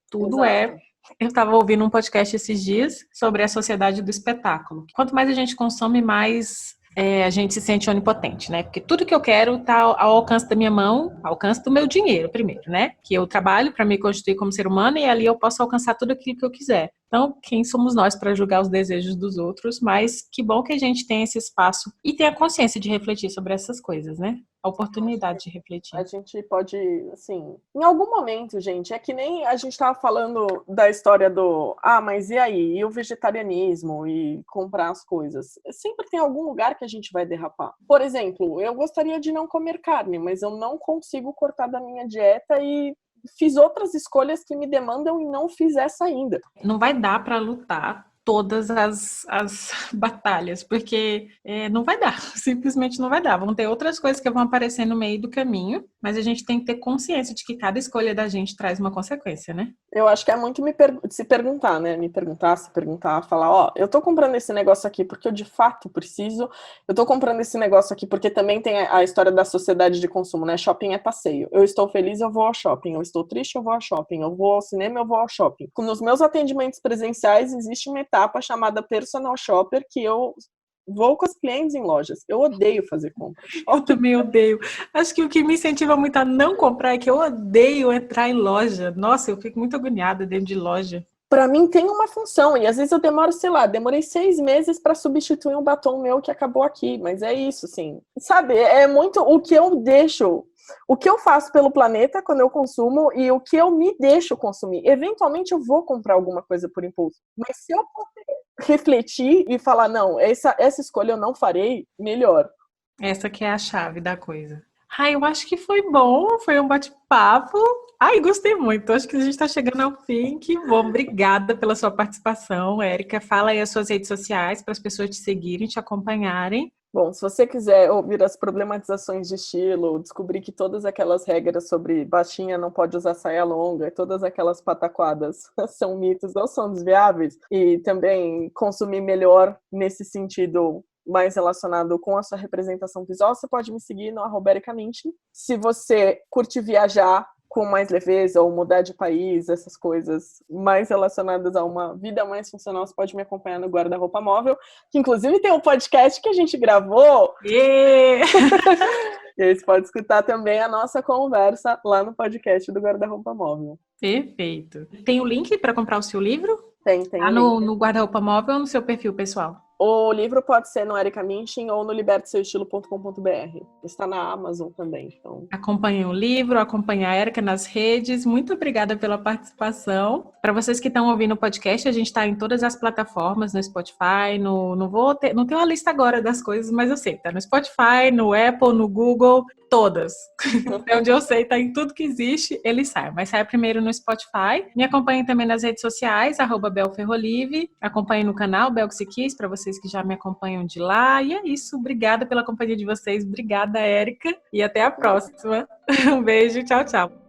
Tudo Exato. Eu estava ouvindo um podcast esses dias sobre a sociedade do espetáculo. Quanto mais a gente consome, mais a gente se sente onipotente, né? Porque tudo que eu quero está ao alcance da minha mão, ao alcance do meu dinheiro, primeiro, né? Que eu trabalho para me constituir como ser humano e ali eu posso alcançar tudo aquilo que eu quiser. Então, quem somos nós para julgar os desejos dos outros? Mas que bom que a gente tem esse espaço e tem a consciência de refletir sobre essas coisas, né? A oportunidade de refletir. A gente pode, assim, em algum momento, gente, é que nem a gente estava falando da história do, mas e aí? E o vegetarianismo e comprar as coisas? Sempre tem algum lugar que a gente vai derrapar. Por exemplo, eu gostaria de não comer carne, mas eu não consigo cortar da minha dieta e fiz outras escolhas que me demandam e não fiz essa ainda. Não vai dar para lutar todas as batalhas, porque não vai dar, simplesmente não vai dar. Vão ter outras coisas que vão aparecer no meio do caminho, mas a gente tem que ter consciência de que cada escolha da gente traz uma consequência, né? Eu acho que é muito se perguntar, né? Se perguntar, falar, eu tô comprando esse negócio aqui porque eu de fato preciso, eu tô comprando esse negócio aqui porque também tem a história da sociedade de consumo, né? Shopping é passeio. Eu estou feliz, eu vou ao shopping. Eu estou triste, eu vou ao shopping. Eu vou ao cinema, eu vou ao shopping. Nos meus atendimentos presenciais, existe uma etapa chamada personal shopper, que eu vou com os clientes em lojas. Eu odeio fazer compras. Eu também odeio. Acho que o que me incentiva muito a não comprar é que eu odeio entrar em loja. Nossa, eu fico muito agoniada dentro de loja. Para mim tem uma função, e às vezes eu demoro, demorei 6 meses para substituir um batom meu que acabou aqui, mas é isso, assim. Sabe, é muito o que eu deixo, o que eu faço pelo planeta quando eu consumo e o que eu me deixo consumir. Eventualmente eu vou comprar alguma coisa por impulso, mas se eu refletir e falar, não, essa escolha eu não farei, melhor. Essa que é a chave da coisa. Eu acho que foi bom, foi um bate-papo. Gostei muito. Acho que a gente está chegando ao fim. Que bom. Obrigada pela sua participação, Érica. Fala aí as suas redes sociais para as pessoas te seguirem, te acompanharem. Bom, se você quiser ouvir as problematizações de estilo, descobrir que todas aquelas regras sobre baixinha não pode usar saia longa, todas aquelas pataquadas são mitos, não são desviáveis, e também consumir melhor nesse sentido mais relacionado com a sua representação visual, você pode me seguir no @ericamente. Se você curte viajar com mais leveza ou mudar de país, essas coisas mais relacionadas a uma vida mais funcional, você pode me acompanhar no Guarda-Roupa Móvel, que inclusive tem um podcast que a gente gravou. Yeah! E aí você pode escutar também a nossa conversa lá no podcast do Guarda-Roupa Móvel. Perfeito. Tem o link para comprar o seu livro? Tem Tá no Guarda-Roupa Móvel ou no seu perfil pessoal? O livro pode ser no Érica Minchin ou no liberteseuestilo.com.br. Está na Amazon também. Então... Acompanhem o livro, acompanhem a Érica nas redes. Muito obrigada pela participação. Para vocês que estão ouvindo o podcast, a gente está em todas as plataformas, no Spotify, não tenho uma lista agora das coisas, mas eu sei, tá no Spotify, no Apple, no Google, todas. Até onde eu sei, tá em tudo que existe, ele sai. Mas sai primeiro no Spotify. Me acompanhem também nas redes sociais, @belferrolive. Acompanhem no canal Belxiquis, para vocês que já me acompanham de lá. E é isso. Obrigada pela companhia de vocês. Obrigada, Érica. E até a próxima. Um beijo. Tchau, tchau.